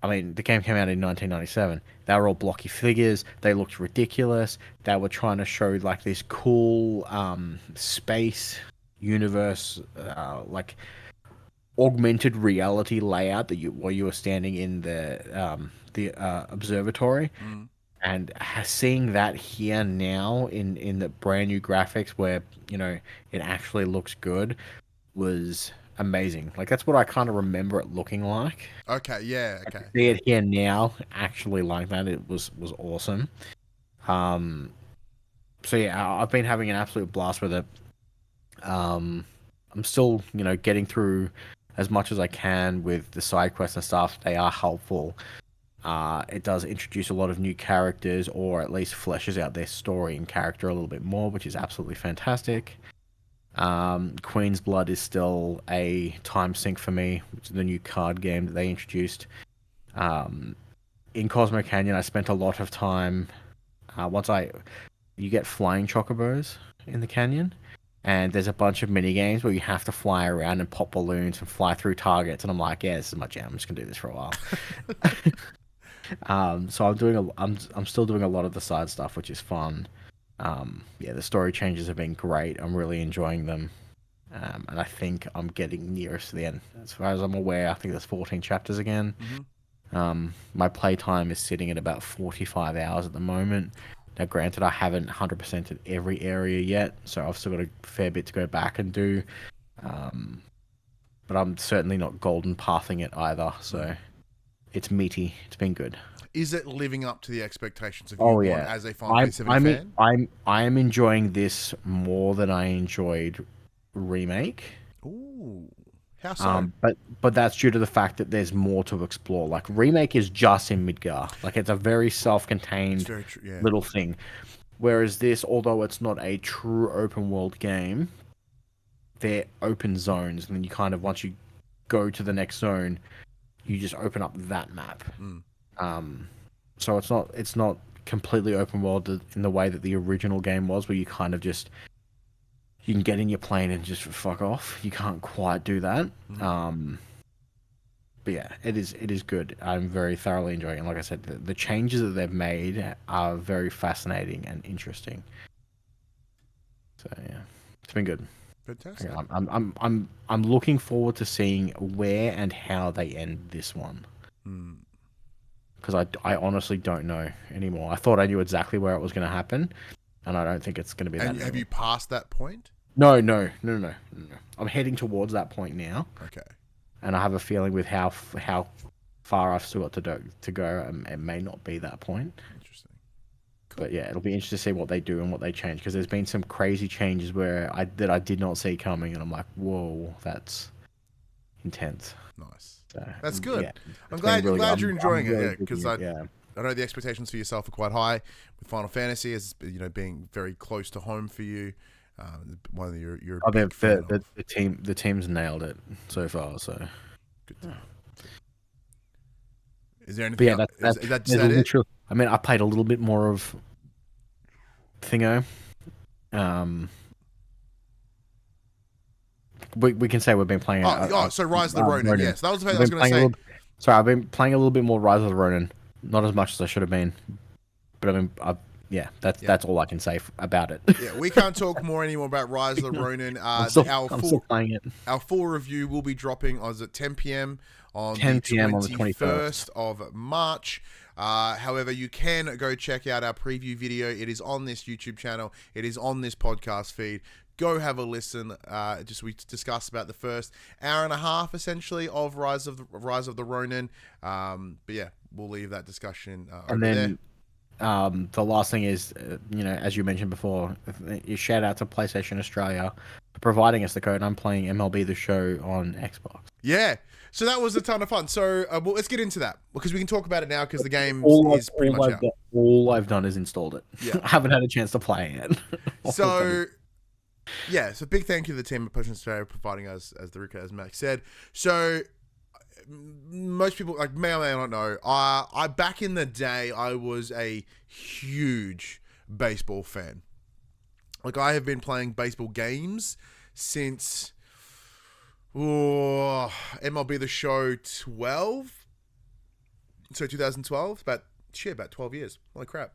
I mean, the game came out in 1997. They were all blocky figures. They looked ridiculous. They were trying to show like this cool space universe, like augmented reality layout where you were standing in the observatory, and seeing that here now in the brand new graphics where it actually looks good was amazing. Like, that's what I kind of remember it looking like. Okay, yeah, okay. To see it here now actually like that, it was awesome. So yeah, I've been having an absolute blast with it. I'm still getting through as much as I can with the side quests and stuff. They are helpful. It does introduce a lot of new characters, or at least fleshes out their story and character a little bit more, which is absolutely fantastic. Queen's Blood is still a time sink for me, which is the new card game that they introduced. In Cosmo Canyon, I spent a lot of time. You get flying chocobos in the canyon, and there's a bunch of mini games where you have to fly around and pop balloons and fly through targets, and I'm like, yeah, this is my jam. I'm just gonna do this for a while. So I'm still doing a lot of the side stuff, which is fun. Yeah, the story changes have been great. I'm really enjoying them. And I think I'm getting nearest to the end. As far as I'm aware, I think there's 14 chapters again. My playtime is sitting at about 45 hours at the moment. Now, granted, I haven't 100%ed every area yet, so I've still got a fair bit to go back and do. But I'm certainly not golden pathing it either, so it's meaty. It's been good. Is it living up to the expectations of you as a Final Fantasy VII fan? I am enjoying this more than I enjoyed Remake. Ooh, how so? But that's due to the fact that there's more to explore. Like Remake is just in Midgar. Like it's a very self-contained little thing. Whereas this, although it's not a true open world game, they're open zones, and then you kind of once you go to the next zone, you just open up that map. So it's not completely open world in the way that the original game was, where you kind of just you can get in your plane and just fuck off. You can't quite do that. But yeah, it is good. I'm very thoroughly enjoying it. And like I said, the changes that they've made are very fascinating and interesting. So yeah, it's been good. Fantastic. I'm looking forward to seeing where and how they end this one. Because I honestly don't know anymore. I thought I knew exactly where it was going to happen, and I don't think it's going to be that. And have you passed that point? No. I'm heading towards that point now. Okay. And I have a feeling with how far I've still got to go, it may not be that point. Interesting. Cool. But yeah, it'll be interesting to see what they do and what they change, because there's been some crazy changes that I did not see coming, and I'm like, whoa, that's intense. Nice. So, that's good. Yeah, I'm glad you're enjoying it. Because I yeah. I know the expectations for yourself are quite high with Final Fantasy, as you know, being very close to home for you. One of your I mean, the team's nailed it so far. So good. Is there anything? But yeah, that's it? I mean, I played a little bit more of Thingo. We can say we've been playing. So Rise of the Ronin. Yes, that was the thing I was going to say. Sorry, I've been playing a little bit more Rise of the Ronin. Not as much as I should have been, but I mean, that's all I can say about it. Yeah, we can't talk anymore about Rise of the Ronin. I'm still playing it. Our full review will be dropping at 10 p.m. on 10 the p.m. 21st of March. However, you can go check out our preview video. It is on this YouTube channel. It is on this podcast feed. Go have a listen. We discussed about the first hour and a half, essentially, of Rise of the Ronin. But yeah, we'll leave that discussion over there. The last thing is, as you mentioned before, shout out to PlayStation Australia for providing us the code. I'm playing MLB The Show on Xbox. Yeah, so that was a ton of fun. So let's get into that, because we can talk about it now, because the game is pretty much out. All I've done is installed it. Yeah. I haven't had a chance to play it. So big thank you to the team at PlayStation Australia for providing us, as Max said. So most people may or may not know, I back in the day, I was a huge baseball fan. Like, I have been playing baseball games since MLB The Show 12. So 2012, about 12 years. Holy crap.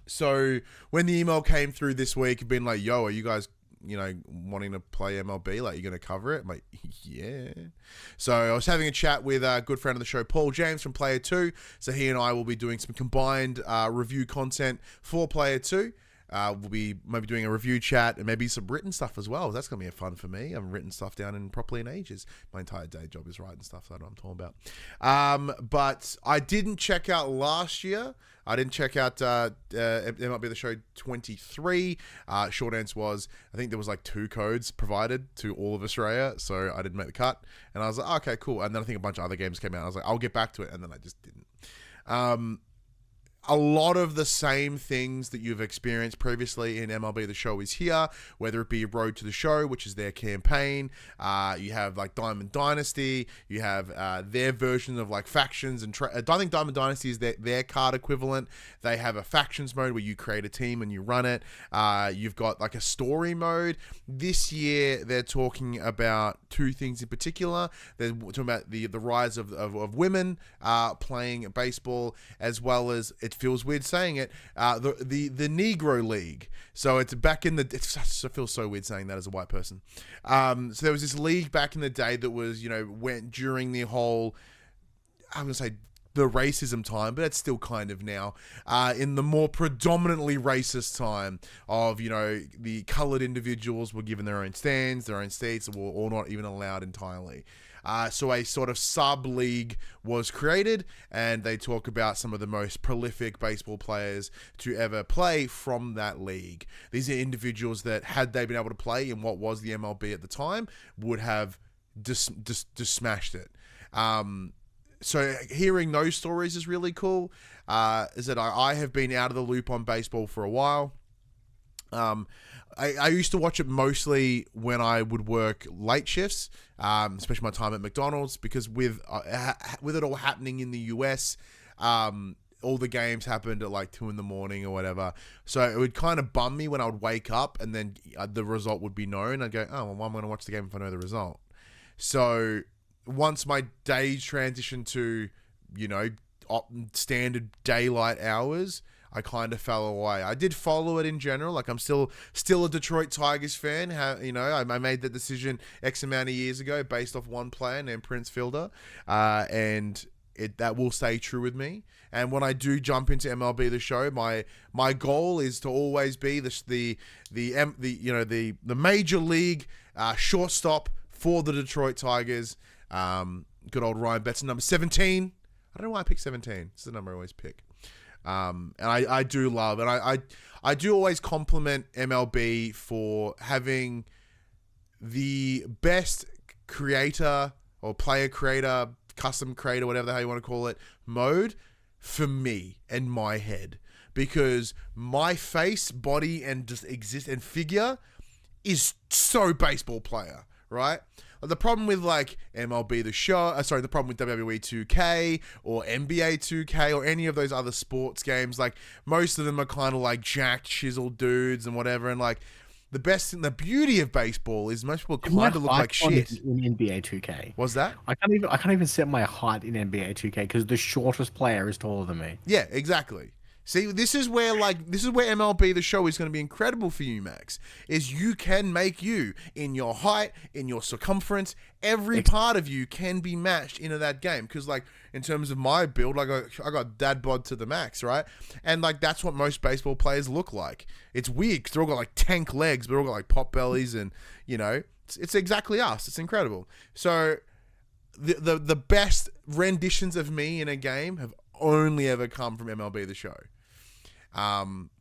So when the email came through this week, being like, yo, are you guys, wanting to play MLB? Like, you're going to cover it? I'm like, yeah. So I was having a chat with a good friend of the show, Paul James from Player 2. So he and I will be doing some combined review content for Player 2. We'll be maybe doing a review chat and maybe some written stuff as well. That's going to be fun for me. I haven't written stuff down properly in ages. My entire day job is writing stuff, so I know what I'm talking about. But I didn't check out last year. I didn't check out MLB The Show 23. Short answer was, I think there was like 2 codes provided to all of Australia, so I didn't make the cut. And I was like, okay, cool. And then I think a bunch of other games came out. I was like, I'll get back to it, and then I just didn't. a lot of the same things that you've experienced previously in MLB The Show is here, whether it be Road to the Show, which is their campaign. You have like Diamond Dynasty. You have their version of like factions. And I think Diamond Dynasty is their card equivalent. They have a factions mode where you create a team and you run it. You've got like a story mode. This year, they're talking about two things in particular. They're talking about the rise of women playing baseball, as well as, it feels weird saying it, the Negro League. So it's back in it feels so weird saying that as a white person. So there was this league back in the day that was, went during the whole, I'm going to say the racism time, but it's still kind of now, in the more predominantly racist time of, the colored individuals were given their own stands, their own seats, or not even allowed entirely. So a sort of sub-league was created, and they talk about some of the most prolific baseball players to ever play from that league. These are individuals that, had they been able to play in what was the MLB at the time, would have just smashed it. So hearing those stories is really cool. Is that I have been out of the loop on baseball for a while. I used to watch it mostly when I would work late shifts, especially my time at McDonald's, because with it all happening in the US, all the games happened at like 2 a.m. or whatever. So it would kind of bum me when I would wake up and then the result would be known. I'd go, oh, well, I'm going to watch the game if I know the result. So once my days transitioned to, standard daylight hours, I kind of fell away. I did follow it in general. Like, I'm still a Detroit Tigers fan. I made that decision X amount of years ago based off one player named Prince Fielder, and that will stay true with me. And when I do jump into MLB The Show, my goal is to always be the major league shortstop for the Detroit Tigers. Good old Ryan Betts, number 17. I don't know why I picked 17. It's the number I always pick. And I do love, and I do always compliment MLB for having the best creator or player creator, custom creator, whatever the hell you want to call it, mode for me and my head. Because my face, body, and just and figure is so baseball player, right? The problem with like MLB The Show, the problem with WWE 2K or NBA 2K or any of those other sports games, like most of them are kind of like jacked, chiseled dudes and whatever. And like the beauty of baseball is most people kind of look like shit. In NBA 2K. What's that? I can't even set my height in NBA 2K because the shortest player is taller than me. Yeah, exactly. See, this is where MLB The Show is going to be incredible for you, Max. Is you can make you in your height, in your circumference, every part of you can be matched into that game. Because like in terms of my build, I got dad bod to the max, right? And like that's what most baseball players look like. It's weird because they're all got like tank legs, but they're all got like pot bellies, and it's exactly us. It's incredible. So the best renditions of me in a game have only ever come from MLB The Show. I'm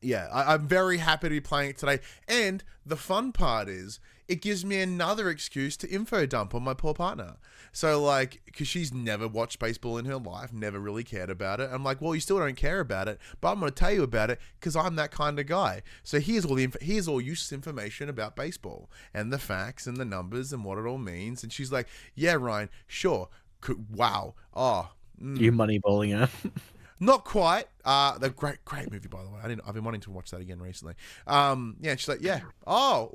very happy to be playing it today. And the fun part is it gives me another excuse to info dump on my poor partner. So like, because she's never watched baseball in her life, never really cared about it. I'm like, well, you still don't care about it, but I'm going to tell you about it because I'm that kind of guy. So here's all useless information about baseball and the facts and the numbers and what it all means. And she's like, yeah, Ryan, sure. Wow. Oh, You moneyballing her. Not quite. The great movie, by the way. I've been wanting to watch that again recently. She's like, yeah. Oh,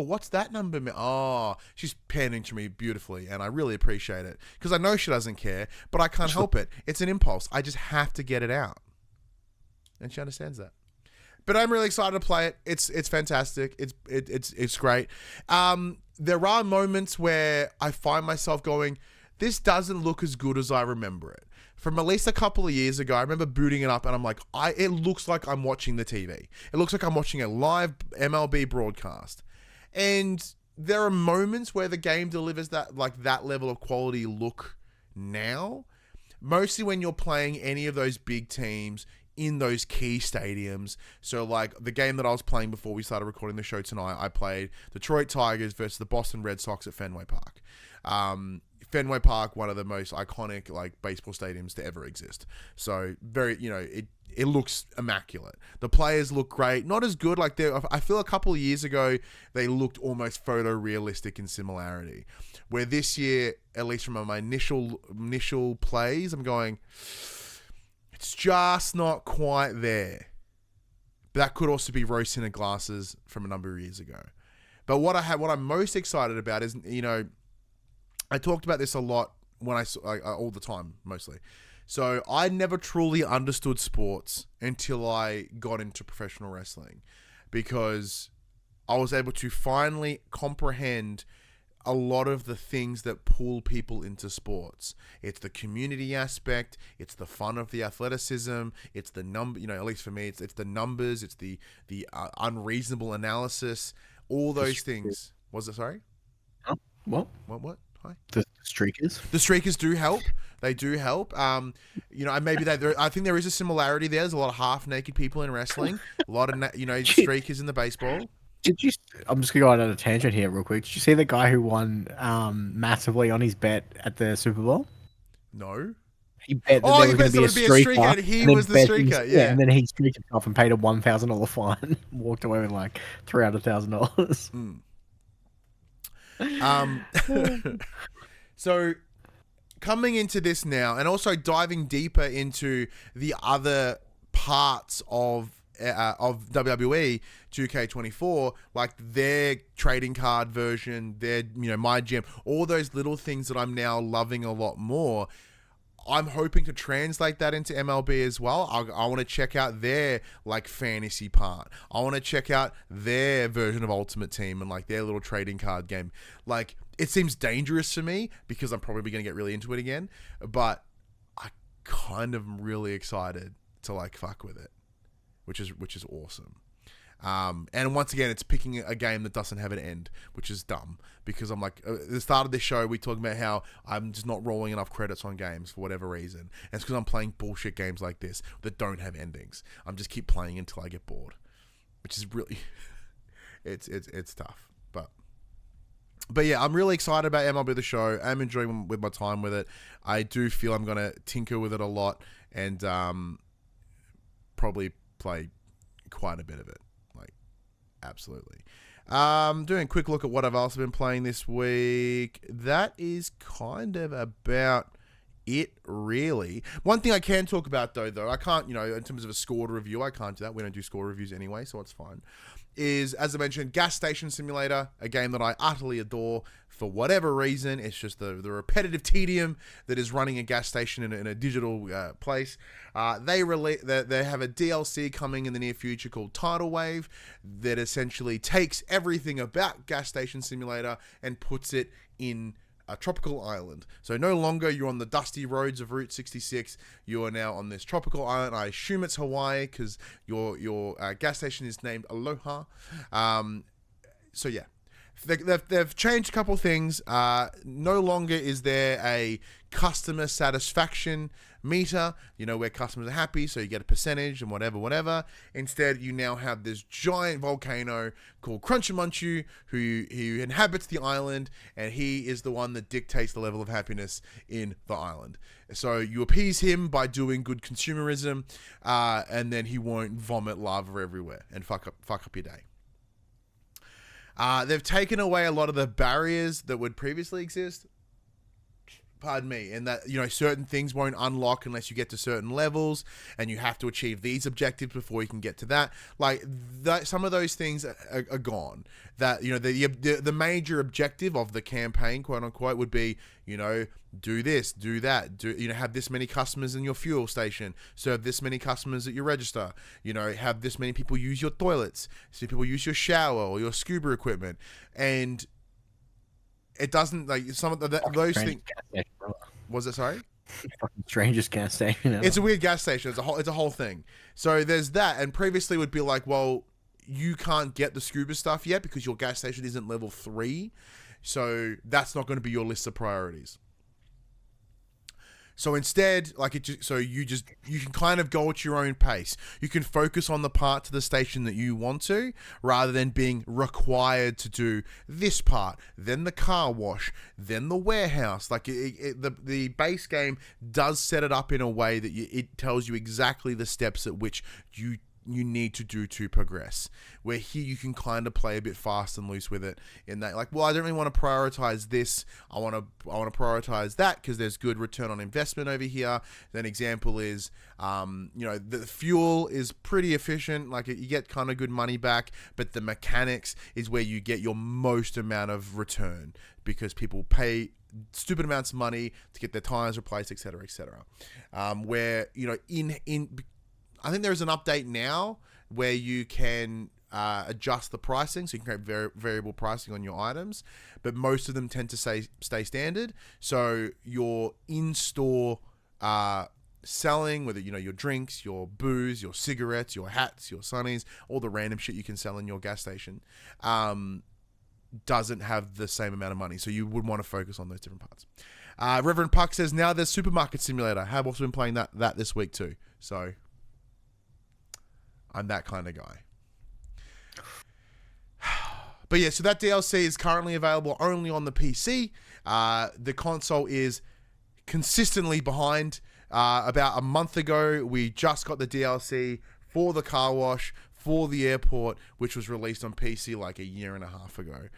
what's that number? Oh, she's panning to me beautifully, and I really appreciate it because I know she doesn't care, but I can't help it. It's an impulse. I just have to get it out, and she understands that. But I'm really excited to play it. It's fantastic. It's great. There are moments where I find myself going, this doesn't look as good as I remember it. From at least a couple of years ago, I remember booting it up and I'm like, it looks like I'm watching the TV. It looks like I'm watching a live MLB broadcast. And there are moments where the game delivers that level of quality look now. Mostly when you're playing any of those big teams in those key stadiums. So like the game that I was playing before we started recording the show tonight, I played Detroit Tigers versus the Boston Red Sox at Fenway Park. Fenway Park, one of the most iconic like baseball stadiums to ever exist. So very, it looks immaculate. The players look great. Not as good. Like I feel a couple of years ago they looked almost photorealistic in similarity. Where this year, at least from my initial plays, I'm going, it's just not quite there. But that could also be rose tinted glasses from a number of years ago. But what I'm most excited about is, I talked about this a lot when all the time, mostly. So I never truly understood sports until I got into professional wrestling, because I was able to finally comprehend a lot of the things that pull people into sports. It's the community aspect, it's the fun of the athleticism, it's the number, at least for me, it's the numbers, it's the unreasonable analysis, all those things. Was it, sorry? Huh? What? What? Hi. The streakers. The streakers do help. They do help. And maybe I think there is a similarity there. There's a lot of half-naked people in wrestling. A lot of streakers in the baseball. Did you? I'm just gonna go on a tangent here, real quick. Did you see the guy who won massively on his bet at the Super Bowl? No. He bet that there was going to be a streaker, and he was the streaker. Yeah, and then he streaked himself and paid a $1,000 fine. Walked away with like $300,000. So coming into this now, and also diving deeper into the other parts of WWE 2K24, like their trading card version, their my gym, all those little things that I'm now loving a lot more. I'm hoping to translate that into MLB as well. I want to check out their like fantasy part. I want to check out their version of Ultimate Team and like their little trading card game. Like, it seems dangerous to me because I'm probably going to get really into it again, but I kind of am really excited to like fuck with it, which is awesome. And once again, it's picking a game that doesn't have an end, which is dumb, because I'm like, at the start of this show, we talked about how I'm just not rolling enough credits on games for whatever reason. And it's because I'm playing bullshit games like this that don't have endings. I'm just keep playing until I get bored, which is really, it's tough. But yeah, I'm really excited about MLB The Show. I'm enjoying with my time with it. I do feel I'm going to tinker with it a lot and probably play quite a bit of it. Absolutely. Doing a quick look at what I've also been playing this week. That is kind of about it, really. One thing I can talk about, though, I can't, in terms of a scored review, I can't do that. We don't do score reviews anyway, so it's fine. Is, as I mentioned, Gas Station Simulator, a game that I utterly adore for whatever reason. It's just the repetitive tedium that is running a gas station in a digital place. They have a DLC coming in the near future called Tidal Wave that essentially takes everything about Gas Station Simulator and puts it in a tropical island. So no longer you're on the dusty roads of Route 66. You are now on this tropical island. I assume it's Hawaii because your gas station is named Aloha. So yeah, they've changed a couple things. No longer is there a customer satisfaction meter, where customers are happy, so you get a percentage and whatever. Instead, you now have this giant volcano called Crunchamunchu who inhabits the island, and he is the one that dictates the level of happiness in the island. So you appease him by doing good consumerism, and then he won't vomit lava everywhere and fuck up your day. They've taken away a lot of the barriers that would previously exist. Pardon me, and that, certain things won't unlock unless you get to certain levels, and you have to achieve these objectives before you can get to that. Like, some of those things are gone. That, the major objective of the campaign, quote unquote, would be, do this, do that, have this many customers in your fuel station, serve this many customers at your register, have this many people use your toilets, so people use your shower or your scuba equipment, and it doesn't, like, some of those things. Was it, sorry? Fucking strangest gas station ever. It's a weird gas station. It's a whole thing. So there's that, and previously would be like, well, you can't get the scuba stuff yet because your gas station isn't level 3, so that's not going to be your list of priorities. So instead, you can kind of go at your own pace. You can focus on the part to the station that you want to, rather than being required to do this part, then the car wash, then the warehouse. Like the base game does set it up in a way that it tells you exactly the steps at which you need to do to progress. Where here you can kind of play a bit fast and loose with it, in that, like, well, I don't really want to prioritize this. I want to prioritize that because there's good return on investment over here. An example is, the fuel is pretty efficient. Like, you get kind of good money back, but the mechanics is where you get your most amount of return, because people pay stupid amounts of money to get their tires replaced, etc., etc. Where, I think there's an update now where you can adjust the pricing, so you can create variable pricing on your items, but most of them tend to stay standard. So your in-store selling, whether your drinks, your booze, your cigarettes, your hats, your sunnies, all the random shit you can sell in your gas station, doesn't have the same amount of money. So you would want to focus on those different parts. Reverend Puck says, now there's Supermarket Simulator. I have also been playing that this week too. So I'm that kind of guy. But yeah, so that DLC is currently available only on the PC. The console is consistently behind. About a month ago, we just got the DLC for the car wash, for the airport, which was released on PC like a year and a half ago.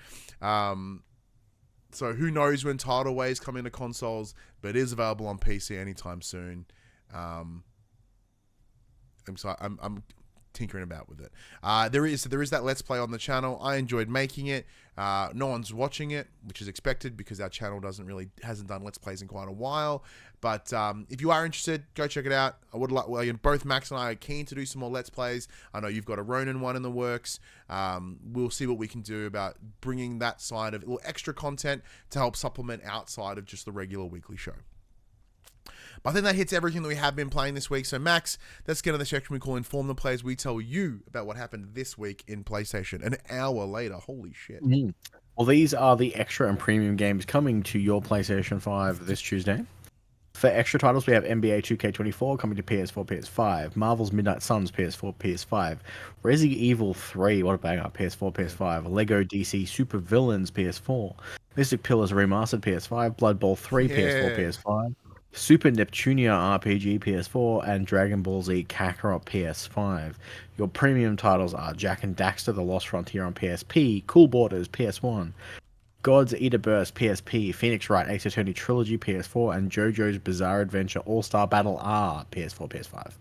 So who knows when Tidal Wave's coming to consoles, but it is available on PC anytime soon. I'm tinkering about with it. There is that Let's Play on the channel. I enjoyed making it. No one's watching it, which is expected because our channel hasn't done Let's Plays in quite a while. But if you are interested, go check it out. I would like, both Max and I are keen to do some more Let's Plays. I know you've got a Ronin one in the works. We'll see what we can do about bringing that side of a little extra content to help supplement outside of just the regular weekly show. But I think that hits everything that we have been playing this week. So, Max, let's get to the section we call Inform the Players. We tell you about what happened this week in PlayStation. An hour later. Holy shit. Mm. Well, these are the extra and premium games coming to your PlayStation 5 this Tuesday. For extra titles, we have NBA 2K24 coming to PS4, PS5. Marvel's Midnight Suns, PS4, PS5. Resident Evil 3, what a banger, PS4, PS5. Lego DC Super Villains, PS4. Mystic Pillars Remastered, PS5. Blood Bowl 3, PS4, PS5. Super Neptunia RPG PS4 and Dragon Ball Z Kakarot PS5. Your premium titles are Jak and Daxter The Lost Frontier on PSP, Cool Borders PS1, God's Eater Burst PSP, Phoenix Wright Ace Attorney Trilogy PS4, and JoJo's Bizarre Adventure All-Star Battle R PS4, PS5.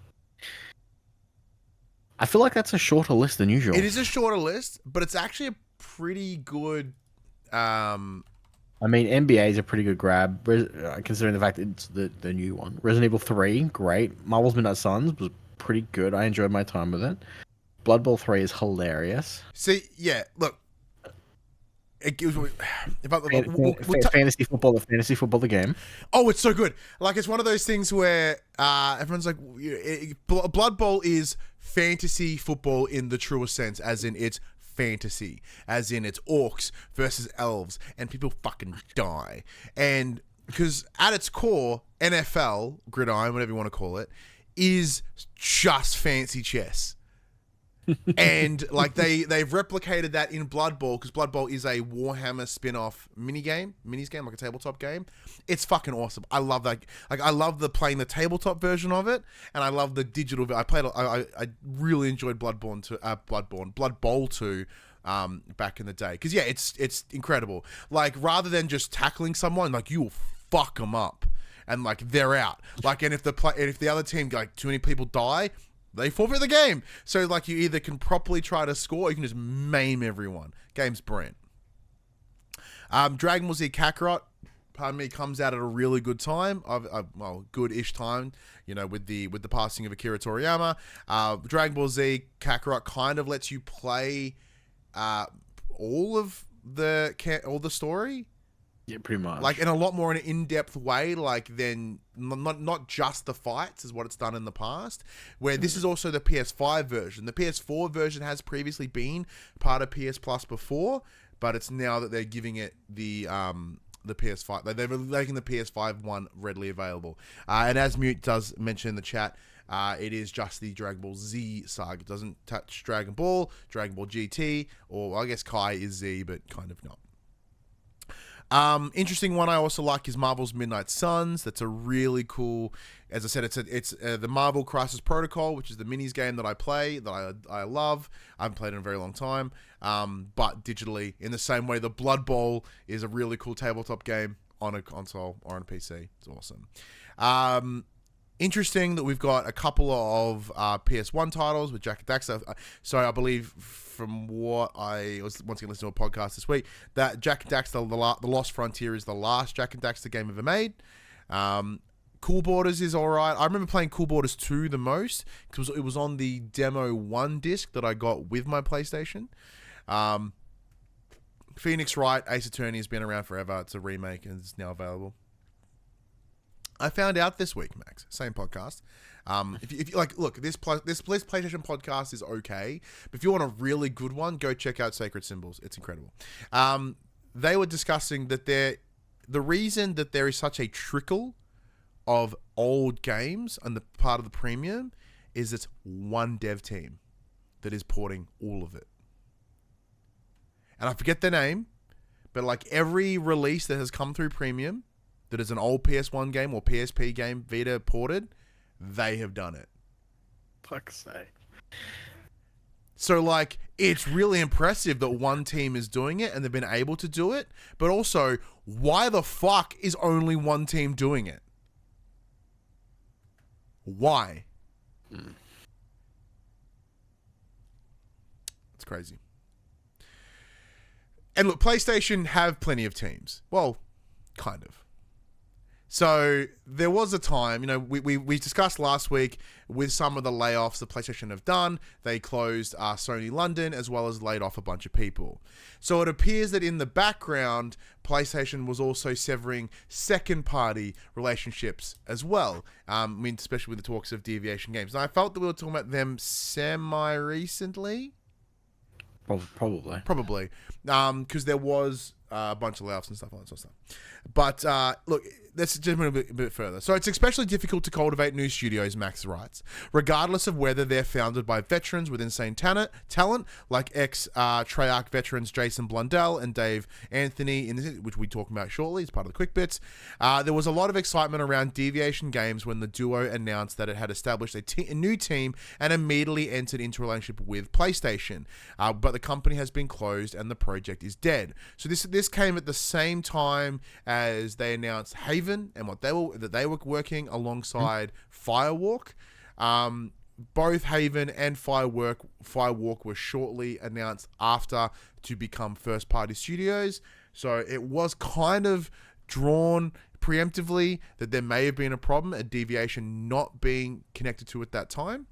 I feel like that's a shorter list than usual. It is a shorter list, but it's actually a pretty good... I mean, NBA is a pretty good grab, considering the fact that it's the new one. Resident Evil 3, great. Marvel's Midnight Suns was pretty good. I enjoyed my time with it. Blood Bowl 3 is hilarious. See, yeah, look. It gives fantasy football, the game. Oh, it's so good. Like, it's one of those things where everyone's like, Blood Bowl is fantasy football in the truest sense, as in it's fantasy, as in it's orcs versus elves, and people fucking die. And because at its core, NFL, gridiron, whatever you want to call it, is just fancy chess. And like they've replicated that in Blood Bowl, because Blood Bowl is a Warhammer spin-off minis game, like a tabletop game. It's fucking awesome. I love that. Like, I love playing the tabletop version of it, and I love the digital. I really enjoyed Blood Bowl 2 back in the day, because yeah, it's incredible. Like, rather than just tackling someone, like, you will fuck them up, and like they're out. Like, and if the other team, like, too many people die, they forfeit the game. So, like, you either can properly try to score, or you can just maim everyone. Game's brilliant. Dragon Ball Z Kakarot, pardon me, comes out at a really good time. Good-ish time, with the passing of Akira Toriyama. Dragon Ball Z Kakarot kind of lets you play all the story. Yeah, pretty much. Like, in a lot more in an in-depth way, like, than not just the fights is what it's done in the past, where this is also the PS5 version. The PS4 version has previously been part of PS Plus before, but it's now that they're giving it the the PS5. They're making the PS5 one readily available. And as Mute does mention in the chat, it is just the Dragon Ball Z saga. It doesn't touch Dragon Ball GT, or I guess Kai is Z, but kind of not. Interesting one I also like is Marvel's Midnight Suns. That's a really cool, as I said, it's the Marvel Crisis Protocol, which is the minis game that I play, that I love. I haven't played in a very long time, but digitally, in the same way the Blood Bowl is a really cool tabletop game on a console or on a PC. It's awesome. Interesting that we've got a couple of PS1 titles with Jak and Daxter. So I believe from what I was once again listening to a podcast this week, that Jak and Daxter, The Lost Frontier is the last Jak and Daxter game ever made. Cool Borders is alright. I remember playing Cool Borders 2 the most, because it was on the Demo 1 disc that I got with my PlayStation. Phoenix Wright, Ace Attorney has been around forever. It's a remake and it's now available. I found out this week, Max, same podcast. If you like, look, this PlayStation podcast is okay, but if you want a really good one, go check out Sacred Symbols. It's incredible. They were discussing that the reason that there is such a trickle of old games on the part of the premium is it's one dev team that is porting all of it. And I forget their name, but like every release that has come through premium that is an old PS1 game or PSP game, Vita ported, they have done it. Fuck's sake. So, like, it's really impressive that one team is doing it and they've been able to do it, but also, why the fuck is only one team doing it? Why? It's crazy. And look, PlayStation have plenty of teams. Well, kind of. So there was a time, we discussed last week with some of the layoffs that PlayStation have done. They closed Sony London as well as laid off a bunch of people. So it appears that in the background, PlayStation was also severing second-party relationships as well. Especially with the talks of Deviation Games. And I felt that we were talking about them semi-recently. Probably. Because there was a bunch of layoffs and stuff like that sort of stuff. But look, let's just move a bit further. So it's especially difficult to cultivate new studios, Max writes, regardless of whether they're founded by veterans with insane talent like ex-Treyarch veterans Jason Blundell and Dave Anthony, which we talk about shortly as part of the Quick Bits. There was a lot of excitement around Deviation Games when the duo announced that it had established a new team and immediately entered into a relationship with PlayStation. But the company has been closed and the project is dead. So this came at the same time as they announced Haven and that they were working alongside Firewalk. Both Haven and Firewalk were shortly announced after to become first-party studios. So it was kind of drawn preemptively that there may have been a problem, a Deviation not being connected to at that time.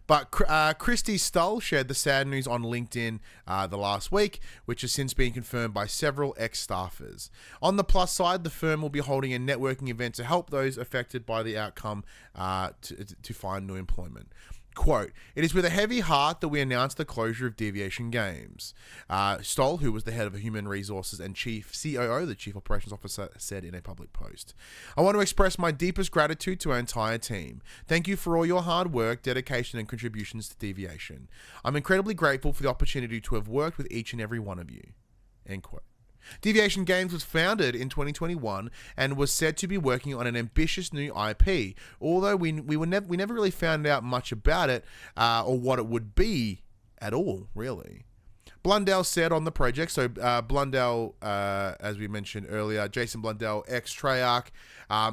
But Christy Stull shared the sad news on LinkedIn the last week, which has since been confirmed by several ex-staffers. On the plus side, the firm will be holding a networking event to help those affected by the outcome to find new employment. Quote, "It is with a heavy heart that we announce the closure of Deviation Games." Stoll, who was the head of Human Resources and Chief COO, the Chief Operations Officer, said in a public post. "I want to express my deepest gratitude to our entire team. Thank you for all your hard work, dedication, and contributions to Deviation. I'm incredibly grateful for the opportunity to have worked with each and every one of you." End quote. Deviation Games was founded in 2021 and was said to be working on an ambitious new IP, although we never really found out much about it or what it would be at all, really. Blundell said on the project, so Blundell, as we mentioned earlier, Jason Blundell, ex-Treyarch,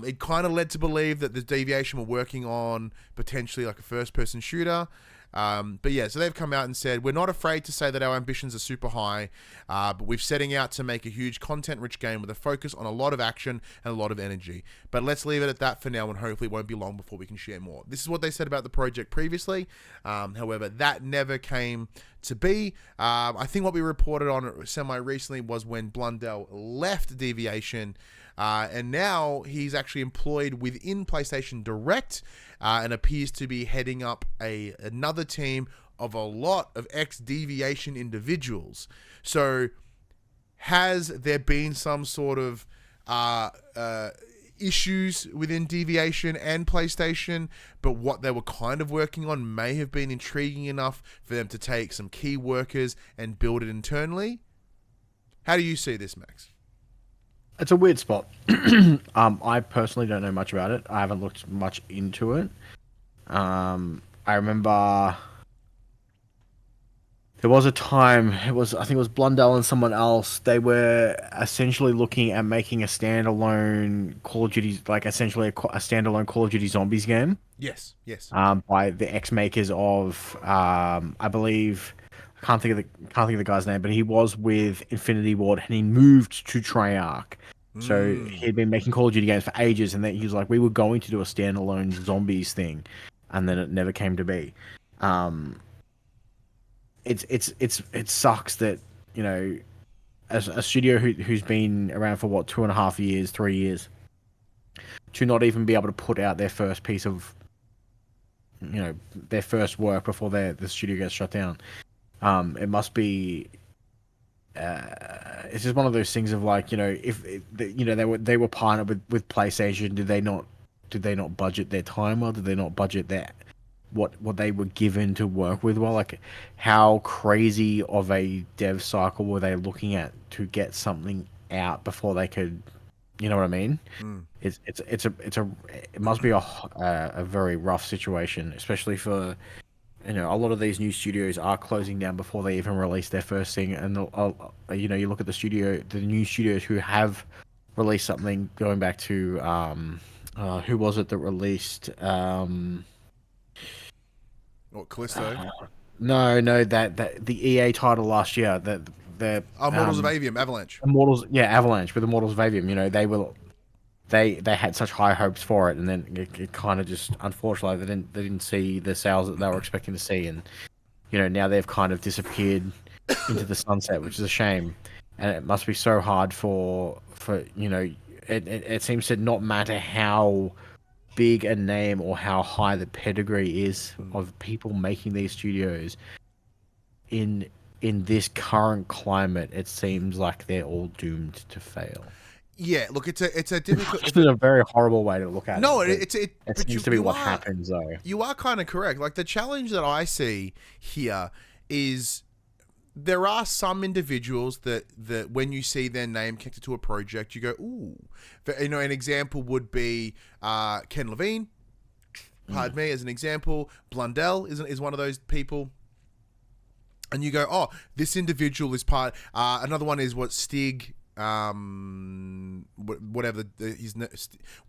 it kind of led to believe that the Deviation were working on potentially like a first-person shooter. But yeah, so they've come out and said, "We're not afraid to say that our ambitions are super high, but we're setting out to make a huge content-rich game with a focus on a lot of action and a lot of energy. But let's leave it at that for now, and hopefully it won't be long before we can share more." This is what they said about the project previously. However, that never came to be. I think what we reported on semi-recently was when Blundell left Deviation, and now he's actually employed within PlayStation Direct, and appears to be heading up another team of a lot of ex-Deviation individuals. So has there been some sort of issues within Deviation and PlayStation, but what they were kind of working on may have been intriguing enough for them to take some key workers and build it internally? How do you see this, Max? It's a weird spot. I personally don't know much about it. I haven't looked much into it. I remember there was a time, I think it was Blundell and someone else, they were essentially looking at making a standalone Call of Duty, like essentially a standalone Call of Duty Zombies game. Yes. By the ex-makers of, I believe, I can't think of the guy's name, but he was with Infinity Ward and he moved to Treyarch. So he'd been making Call of Duty games for ages, and then he was like, we were going to do a standalone Zombies thing, and then it never came to be. It sucks that, you know, as a studio who's been around for what, 2.5 years, 3 years, to not even be able to put out their first piece of, you know, their first work before the studio gets shut down. It must be. It's just one of those things of like, you know, they were partnered with PlayStation. Did they not budget their time well? Did they not budget their what they were given to work with well? Like, how crazy of a dev cycle were they looking at to get something out before they could, you know what I mean? It must be a very rough situation, especially for, you know, a lot of these new studios are closing down before they even release their first thing. And you know, you look at the new studios who have released something, going back to who was it that released Callisto? No, that the EA title last year, the Immortals of Avium, Avalanche. Avalanche with Immortals of Avium. You know, they had such high hopes for it, and then it kind of just, unfortunately, they didn't see the sales that they were expecting to see, and, you know, now they've kind of disappeared into the sunset, which is a shame. And it must be so hard for you know, it seems to not matter how big a name or how high the pedigree is of people making these studios. In this current climate, it seems like they're all doomed to fail. Yeah, look, it's a difficult. It's a very horrible way to look at it. No, it seems to be what happens, though. You are kind of correct. Like, the challenge that I see here is there are some individuals that when you see their name connected to a project, you go, ooh. You know, an example would be Ken Levine. Pardon me, as an example. Blundell is one of those people. And you go, oh, this individual is part. Another one is Stig. Whatever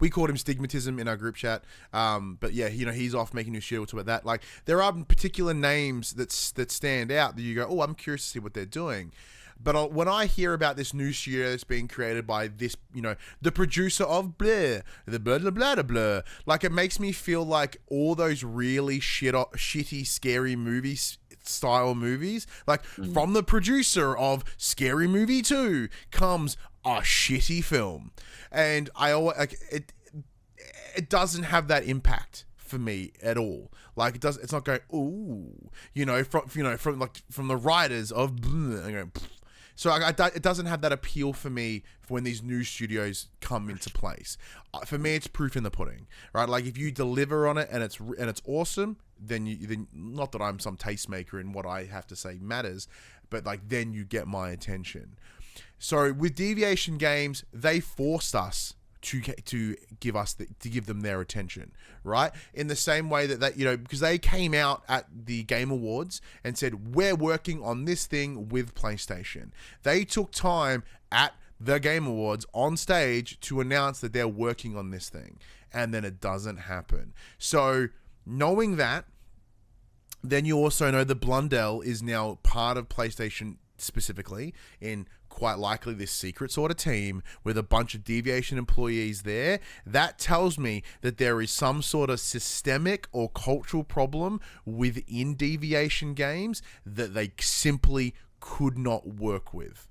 we called him Stigmatism in our group chat. But yeah, you know, he's off making new shit. We'll talk about that. Like, there are particular names that stand out that you go, oh, I'm curious to see what they're doing. But when I hear about this new studio that's being created by this, you know, the producer of blah, the blah, blah, blah, blah, like, it makes me feel like all those really shitty, scary movies, style movies, like, from the producer of Scary Movie 2 comes a shitty film. And I always, like, it doesn't have that impact for me at all. Like, it's not going, ooh, you know, from the writers of blah, and going, so it doesn't have that appeal for me when these new studios come into place. For me, it's proof in the pudding, right? Like, if you deliver on it and it's awesome, then not that I'm some tastemaker in what I have to say matters, but like, then you get my attention. So with Deviation Games, they forced us to give them their attention, right? In the same way that you know, because they came out at the Game Awards and said, we're working on this thing with PlayStation. They took time at the Game Awards on stage to announce that they're working on this thing, and then it doesn't happen. So knowing that, then you also know that Blundell is now part of PlayStation specifically, in quite likely this secret sort of team with a bunch of Deviation employees there. That tells me that there is some sort of systemic or cultural problem within Deviation Games that they simply could not work with.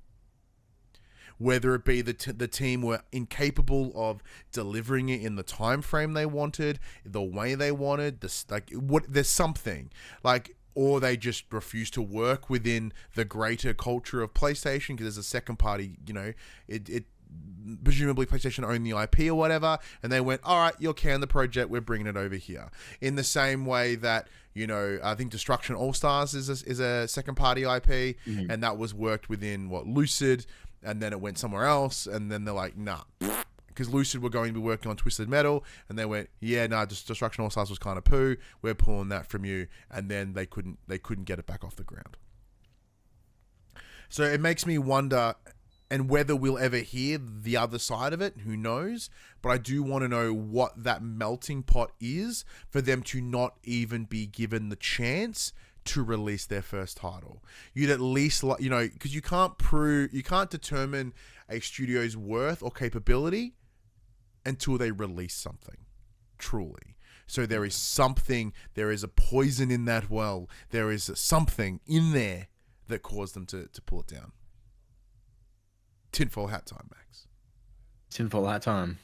Whether it be the team were incapable of delivering it in the time frame they wanted, the way they wanted, there's something like, or they just refuse to work within the greater culture of PlayStation because there's a second party, it presumably PlayStation owned the IP or whatever, and they went, all right, you'll can the project, we're bringing it over here. In the same way that, I think Destruction All-Stars is a second party IP, and that was worked within Lucid, and then it went somewhere else, and then they're like, nah. Because Lucid were going to be working on Twisted Metal, and they went, Destruction All Stars was kind of poo. We're pulling that from you, and then they couldn't get it back off the ground. So it makes me wonder, and whether we'll ever hear the other side of it, who knows? But I do want to know what that melting pot is for them to not even be given the chance to release their first title. You'd at least, because you can't determine a studio's worth or capability until they release something, truly. So there is a poison in that well. There is something in there that caused them to pull it down. Tinfoil hat time, Max. Tinfoil hat time.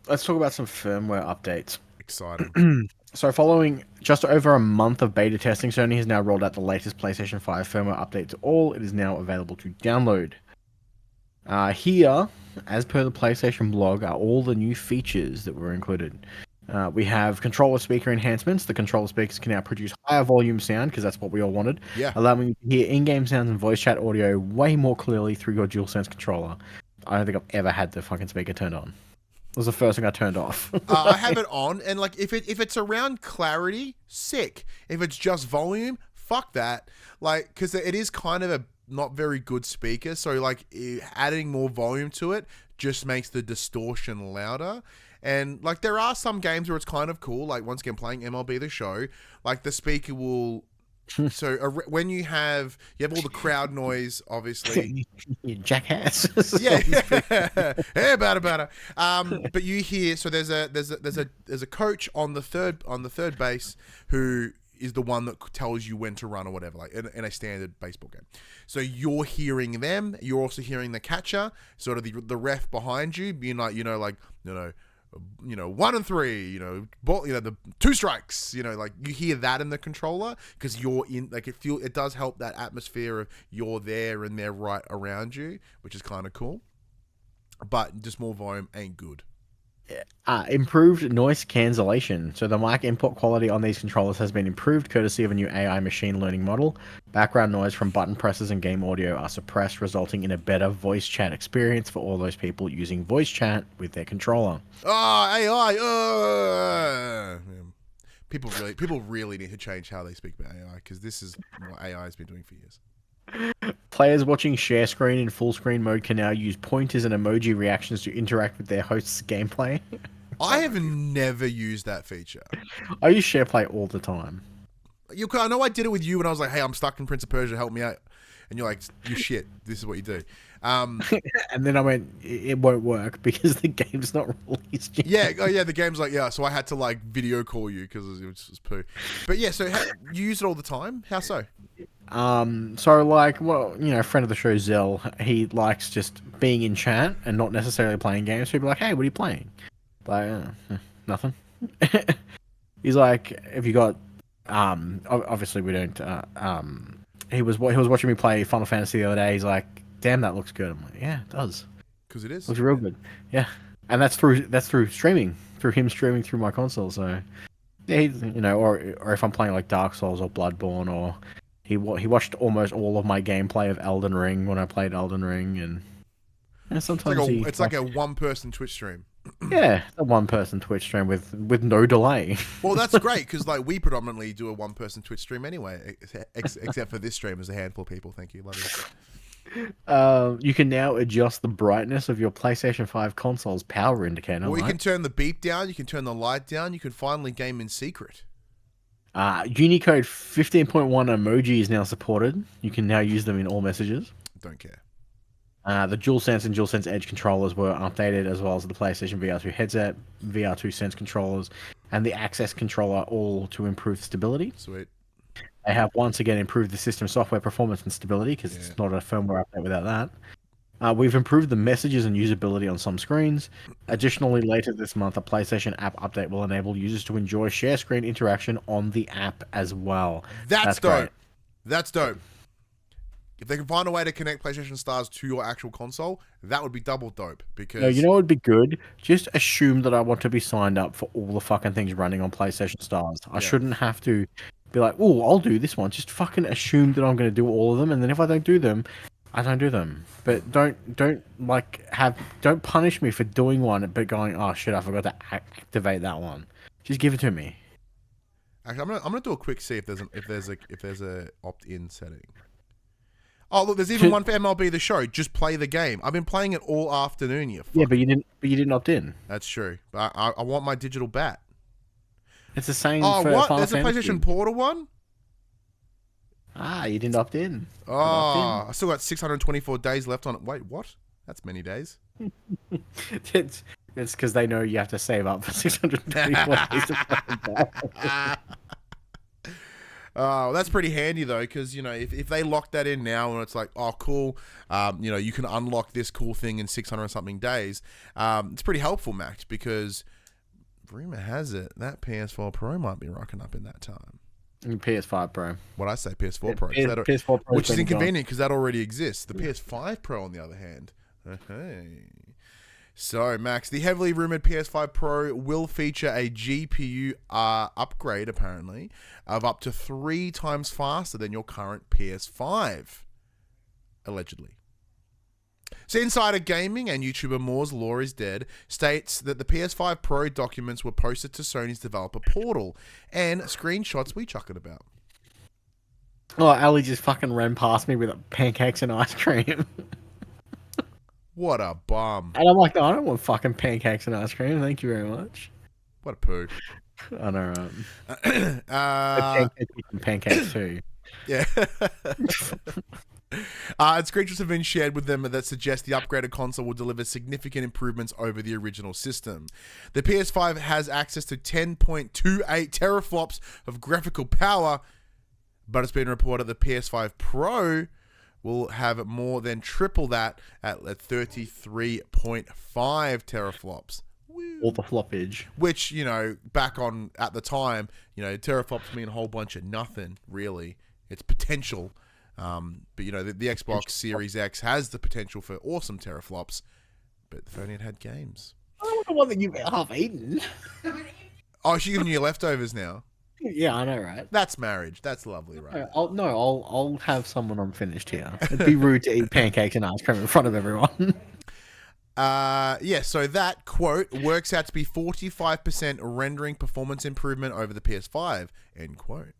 Let's talk about some firmware updates. Exciting. So following just over a month of beta testing, Sony has now rolled out the latest PlayStation 5 firmware update to all. It is now available to download. Here, as per the PlayStation blog, are all the new features that were included. We have controller speaker enhancements. The controller speakers can now produce higher volume sound, because that's what we all wanted. Yeah. Allowing you to hear in-game sounds and voice chat audio way more clearly through your DualSense controller. I don't think I've ever had the fucking speaker turned on. It was the first thing I turned off. I have it on, and if it's around clarity, sick. If it's just volume, fuck that. Because it is kind of a not very good speaker, so adding more volume to it just makes the distortion louder. And there are some games where it's kind of cool, once again playing MLB The Show, the speaker will. So when you have all the crowd noise, obviously. You jackass. Yeah. Hey, batter. But you hear, so there's a coach on the third base who is the one that tells you when to run or whatever, in a standard baseball game. So you're hearing them. You're also hearing the catcher, sort of the ref behind you, being 1 and 3, ball, the 2 strikes, you hear that in the controller because you're in, it does help that atmosphere of you're there and they're right around you, which is kind of cool. But just more volume ain't good. Improved noise cancellation. So the mic input quality on these controllers has been improved courtesy of a new AI machine learning model. Background noise from button presses and game audio are suppressed, resulting in a better voice chat experience for all those people using voice chat with their controller. AI. People really need to change how they speak about AI, because this is what AI has been doing for years. Players watching share screen in full screen mode can now use pointers and emoji reactions to interact with their host's gameplay. I have never used that feature. I use SharePlay all the time. I know I did it with you when I was like, hey, I'm stuck in Prince of Persia, help me out. And you're like, you shit, this is what you do. And then I went, it won't work because the game's not released yet. The game's so I had to video call you because it was poo. But yeah, so you use it all the time? How so? A friend of the show, Zell, he likes just being in chat and not necessarily playing games. So he'd be like, hey, what are you playing? Nothing. He's like, have you got, obviously we don't, he was watching me play Final Fantasy the other day. He's like, damn, that looks good. I'm like, yeah, it does. Because it is. Looks real good. Yeah. And that's through streaming, through him streaming through my console. So, yeah, or if I'm playing Dark Souls or Bloodborne, or he watched almost all of my gameplay of Elden Ring when I played Elden Ring, and sometimes it's like a one-person Twitch stream. Yeah, a one-person Twitch stream with no delay. Well, that's great because we predominantly do a one-person Twitch stream anyway, except for this stream is a handful of people. Thank you, love it. You can now adjust the brightness of your PlayStation 5 console's power indicator. Well, you can turn the beep down. You can turn the light down. You can finally game in secret. Unicode 15.1 emoji is now supported. You can now use them in all messages. Don't care. The DualSense and DualSense Edge controllers were updated, as well as the PlayStation VR2 headset, VR2 Sense controllers, and the Access controller, all to improve stability. Sweet. They have once again improved the system software performance and stability, because it's not a firmware update without that. We've improved the messages and usability on some screens. Additionally, later this month, a PlayStation app update will enable users to enjoy share screen interaction on the app as well. That's dope. Great. That's dope. If they can find a way to connect PlayStation Stars to your actual console, that would be double dope. Because No, you know what would be good? Just assume that I want to be signed up for all the fucking things running on PlayStation Stars. I shouldn't have to be like, oh, I'll do this one. Just fucking assume that I'm going to do all of them, and then if I don't do them, I don't do them. But don't punish me for doing one, but going, oh shit, I forgot to activate that one. Just give it to me. Actually, I'm gonna do a quick see if there's a opt-in setting. Oh look, there's even one for MLB The Show. Just play the game. I've been playing it all afternoon. Yeah, but you didn't opt in. That's true. But I want my digital bat. It's the same. Oh, for what? Final There's Fantasy. a PlayStation Portal one. You didn't opt in. Oh, I still got 624 days left on it. Wait, what? That's many days. It's because they know you have to save up for 624 days to play that. Oh, that's pretty handy though, because if they lock that in now and it's like, oh cool, you can unlock this cool thing in 600 and something days, it's pretty helpful, Max, because rumor has it that PS4 Pro might be rocking up in that time. PS5 Pro. What I say, PS4 Pro, PS4 Pro, which is inconvenient because that already exists. The PS5 Pro, on the other hand, So, Max, the heavily rumored PS5 Pro will feature a GPU upgrade, apparently, of up to 3 times faster than your current PS5, allegedly. So, Insider Gaming and YouTuber Moore's Law is Dead states that the PS5 Pro documents were posted to Sony's developer portal, and screenshots we chucking about. Oh, Ali just fucking ran past me with pancakes and ice cream. What a bum. And I'm like, no, I don't want fucking pancakes and ice cream. Thank you very much. What a poo. I know, right? Pancakes too. Yeah. Screenshots have been shared with them that suggest the upgraded console will deliver significant improvements over the original system. The PS5 has access to 10.28 teraflops of graphical power, but it's been reported the PS5 Pro will have more than triple that at 33.5 teraflops. All the floppage. Which, back on at the time, teraflops mean a whole bunch of nothing, really. It's potential. But, the Xbox Series X has the potential for awesome teraflops, but if only it had games. I don't want the one that you've half eaten. Oh, she's giving you your leftovers now. Yeah, I know, right? That's marriage. That's lovely, right? I'll have someone unfinished here. It'd be rude to eat pancakes and ice cream in front of everyone. So that, quote, works out to be 45% rendering performance improvement over the PS5, end quote.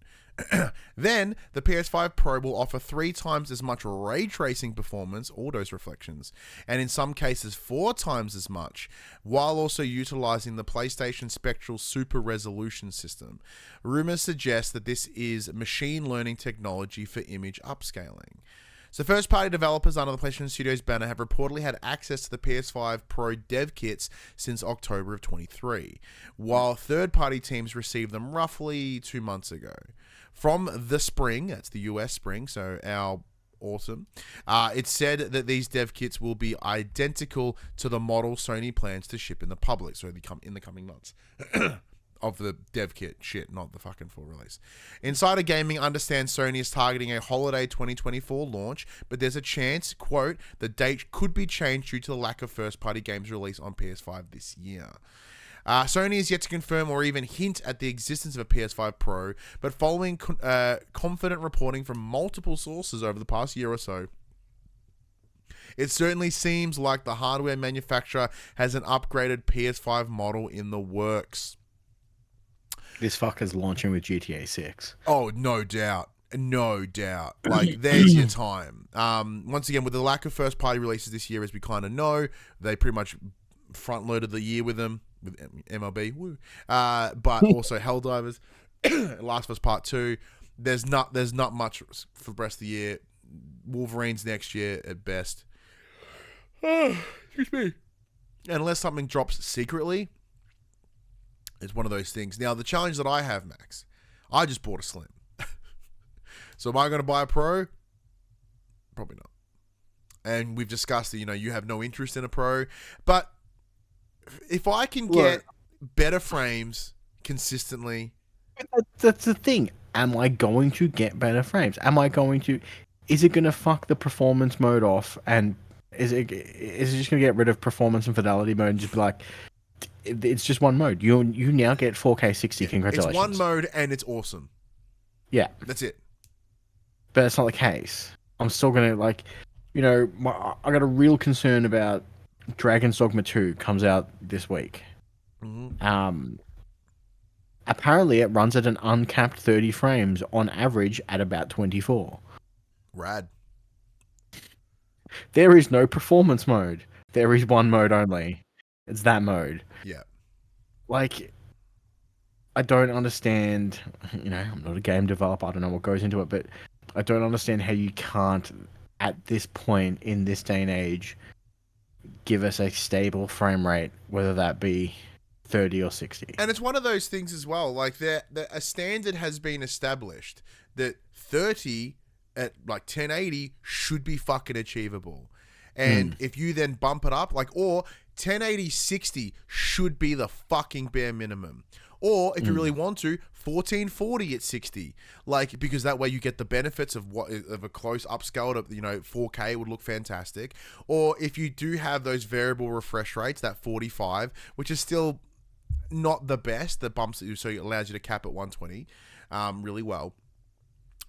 Then, the PS5 Pro will offer 3 times as much ray tracing performance, all those reflections, and in some cases 4 times as much, while also utilizing the PlayStation Spectral Super Resolution system. Rumors suggest that this is machine learning technology for image upscaling. So first-party developers under the PlayStation Studios banner have reportedly had access to the PS5 Pro dev kits since October of 23, while third-party teams received them roughly 2 months ago. From the spring, that's the US spring, so our autumn, it's said that these dev kits will be identical to the model Sony plans to ship in the public, so they come in the coming months. Of the dev kit. Shit, not the fucking full release. Insider Gaming understands Sony is targeting a holiday 2024 launch, but there's a chance, quote, the date could be changed due to the lack of first-party games released on PS5 this year. Sony is yet to confirm or even hint at the existence of a PS5 Pro, but following confident reporting from multiple sources over the past year or so, it certainly seems like the hardware manufacturer has an upgraded PS5 model in the works. This fucker's launching with GTA 6. Oh, no doubt. No doubt. Like, there's your time. Once again, with the lack of first-party releases this year, as we kind of know, they pretty much front-loaded the year with them, with MLB. Woo. But also Helldivers, Last of Us Part 2. There's not much for the rest of the year. Wolverine's next year at best. Excuse me. Unless something drops secretly, it's one of those things. Now, the challenge that I have, Max, I just bought a Slim. So am I going to buy a Pro? Probably not. and we've discussed that, you have no interest in a Pro. But if I can get better frames consistently... That's the thing. Am I going to get better frames? Is it going to fuck the performance mode off? And is it just going to get rid of performance and fidelity mode and just be like, it's just one mode. You now get 4K 60. Congratulations. It's one mode and it's awesome. Yeah. That's it. But that's not the case. I'm still going to, I got a real concern about Dragon's Dogma 2 comes out this week. Mm-hmm. Apparently, it runs at an uncapped 30 frames on average at about 24. Rad. There is no performance mode. There is one mode only. It's that mode. Yeah. I don't understand. I'm not a game developer. I don't know what goes into it, but I don't understand how you can't, at this point in this day and age, give us a stable frame rate, whether that be 30 or 60. And it's one of those things as well. Like, a standard has been established that 30 at 1080 should be fucking achievable. And if you then bump it up, or 1080 60 should be the fucking bare minimum. Or if you really want to, 1440 at 60, because that way you get the benefits of a close upscale to 4K would look fantastic. Or if you do have those variable refresh rates, that 45, which is still not the best, that bumps it, so it allows you to cap at 120 really well.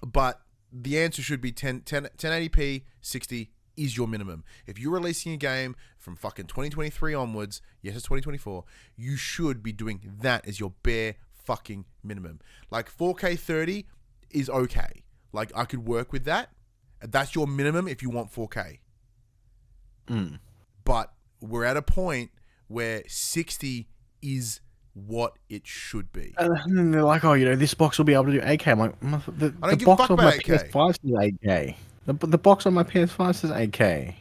But the answer should be 1080p 60 is your minimum. If you're releasing a game from fucking 2023 onwards, yes, it's 2024, you should be doing that as your bare fucking minimum. 4K 30 is okay. I could work with that. That's your minimum if you want 4K. But we're at a point where 60 is what it should be. And then they're like, this box will be able to do 8K. I'm like, I don't give a fuck about 8K. PS5 says 8K. The box on my PS5 says 8K.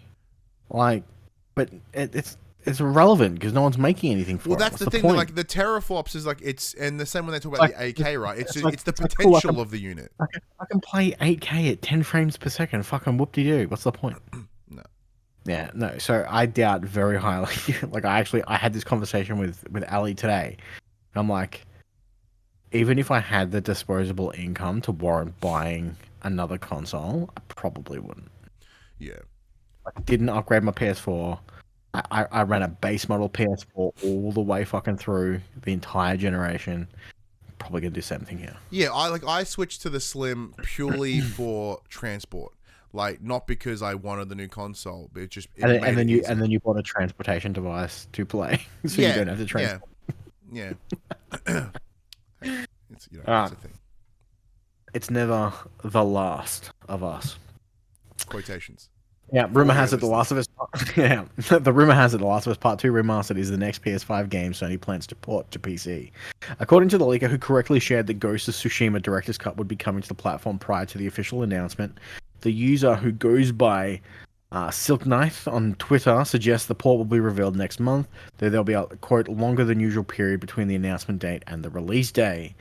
But it's irrelevant because no one's making anything for it. Well, that's the thing. Point? The teraflops is it's, and the same when they talk about the 8K, right? It's the potential of the unit. I can play 8K at 10 frames per second. Fucking whoop-de-doo. What's the point? No. Yeah, no. So I doubt very highly. I had this conversation with Ali today. I'm like, even if I had the disposable income to warrant buying another console, I probably wouldn't. Yeah. I didn't upgrade my PS4. I ran a base model PS4 all the way fucking through the entire generation. Probably gonna do the same thing here. Yeah, I switched to the Slim purely for transport. Not because I wanted the new console, but it and then you bought a transportation device to play, so you don't have to transport. Yeah. It's a thing. It's never the last of us. Quotations. Yeah, rumor has it The Last of Us. Yeah, the rumor has it The Last of Us Part 2 Remastered is the next PS5 game Sony plans to port to PC. According to the leaker, who correctly shared that Ghost of Tsushima Director's Cut would be coming to the platform prior to the official announcement, the user who goes by Silk Knife on Twitter suggests the port will be revealed next month, though there'll be a, quote, longer than usual period between the announcement date and the release day.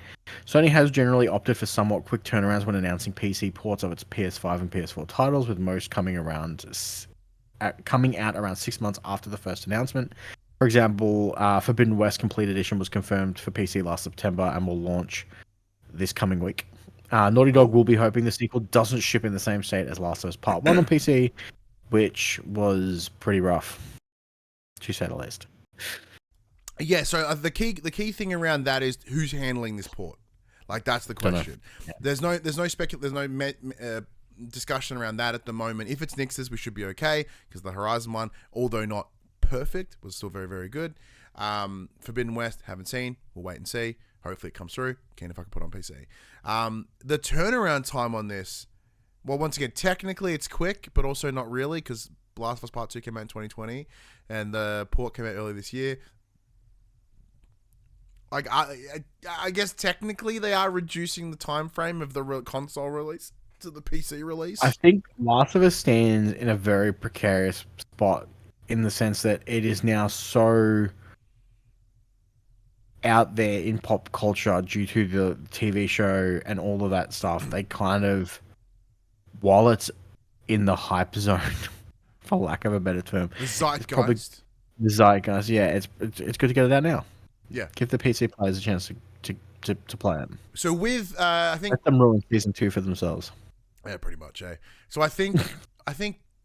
Sony has generally opted for somewhat quick turnarounds when announcing PC ports of its PS5 and PS4 titles, with most coming out around 6 months after the first announcement. For example, Forbidden West Complete Edition was confirmed for PC last September and will launch this coming week. Naughty Dog will be hoping the sequel doesn't ship in the same state as Last of Us Part 1 on PC, which was pretty rough, to say the least. Yeah, so the key thing around that is who's handling this port. That's the question. Yeah. There's no discussion around that at the moment. If it's Nix's, we should be okay because the Horizon one, although not perfect, was still very, very good. Forbidden West, haven't seen. We'll wait and see. Hopefully it comes through. Keen if I can put it on PC. The turnaround time on this, well, once again, technically it's quick, but also not really because Last of Us Part 2 came out in 2020 and the port came out earlier this year. I guess technically they are reducing the time frame of the console release to the PC release. I think Last of Us stands in a very precarious spot in the sense that it is now so out there in pop culture due to the TV show and all of that stuff. They kind of, while it's in the hype zone for lack of a better term. The Probably zeitgeist. the zeitgeist. Yeah, it's good to get it out now. Yeah. Give the PC players a chance to play it. So with I think Let them ruin season 2 for themselves. yeah, pretty much. So I think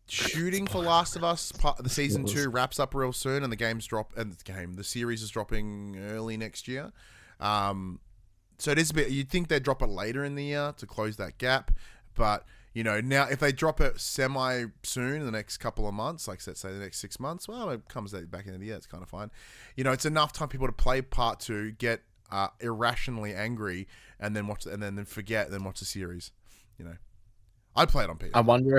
shooting for Last of Us the season 2 wraps up real soon, and the series is dropping early next year. So it is a bit. You'd think they'd drop it later in the year to close that gap, but now if they drop it semi soon in the next couple of months, like let's say the next 6 months, well, it comes back into the year. It's kind of fine. It's enough time people to play part 2, get irrationally angry, and then watch, and then forget, then watch the series. I'd play it on PC. I wonder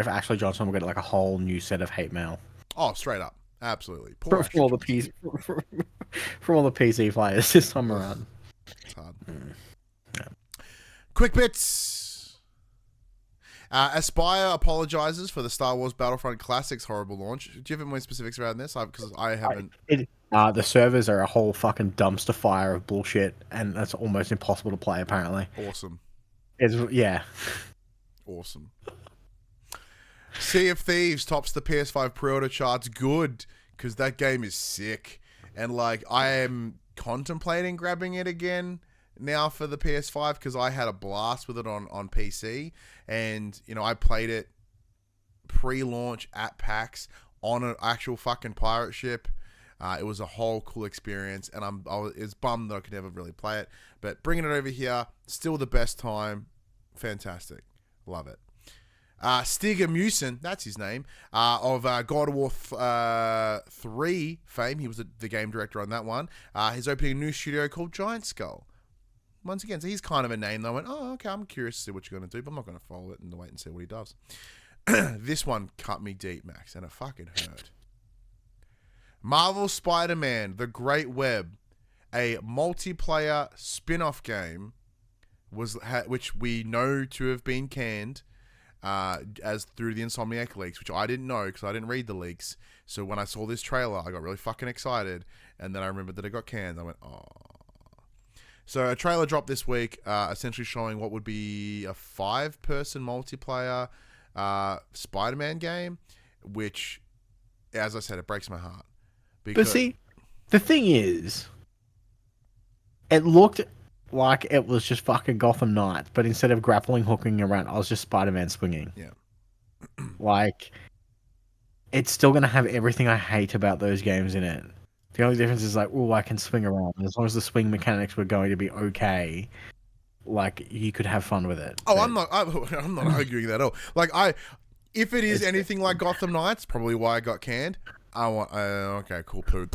if Ashley Johnson will get like a whole new set of hate mail. Oh, straight up, absolutely. For all the PC, for all the PC players this time around. It's hard. Yeah. Quick bits. Aspire apologizes for the Star Wars Battlefront Classics horrible launch. Do you have any more specifics around this? Because I haven't. The servers are a whole fucking dumpster fire of bullshit, and that's almost impossible to play, apparently. Awesome. Yeah. Awesome. Sea of Thieves tops the PS5 pre-order charts. Good, because that game is sick. And, I am contemplating grabbing it again now for the PS5, because I had a blast with it on PC. And, I played it pre-launch at PAX on an actual fucking pirate ship. It was a whole cool experience, and I was bummed that I could never really play it. But bringing it over here, still the best time. Fantastic. Love it. Stiga Musen, that's his name, of God of War 3 fame. He was the game director on that one. He's opening a new studio called Giant Skull. Once again, so he's kind of a name that I went, oh, okay, I'm curious to see what you're going to do, but I'm not going to follow it and wait and see what he does. This one cut me deep, Max, and it fucking hurt. Marvel Spider-Man, The Great Web, a multiplayer spin-off game, which we know to have been canned as through the Insomniac leaks, which I didn't know because I didn't read the leaks. So when I saw this trailer, I got really fucking excited, and then I remembered that it got canned. I went, oh. So a trailer dropped this week, essentially showing what would be a 5-person multiplayer Spider-Man game, which, as I said, it breaks my heart. But see, the thing is, it looked like it was just fucking Gotham Knights, but instead of grappling hooking around, I was just Spider-Man swinging. Yeah. It's still going to have everything I hate about those games in it. The only difference is I can swing around. As long as the swing mechanics were going to be okay, you could have fun with it. Oh, I'm not arguing that at all. If it is anything like Gotham Knights, probably why I got canned. Okay, cool, poo.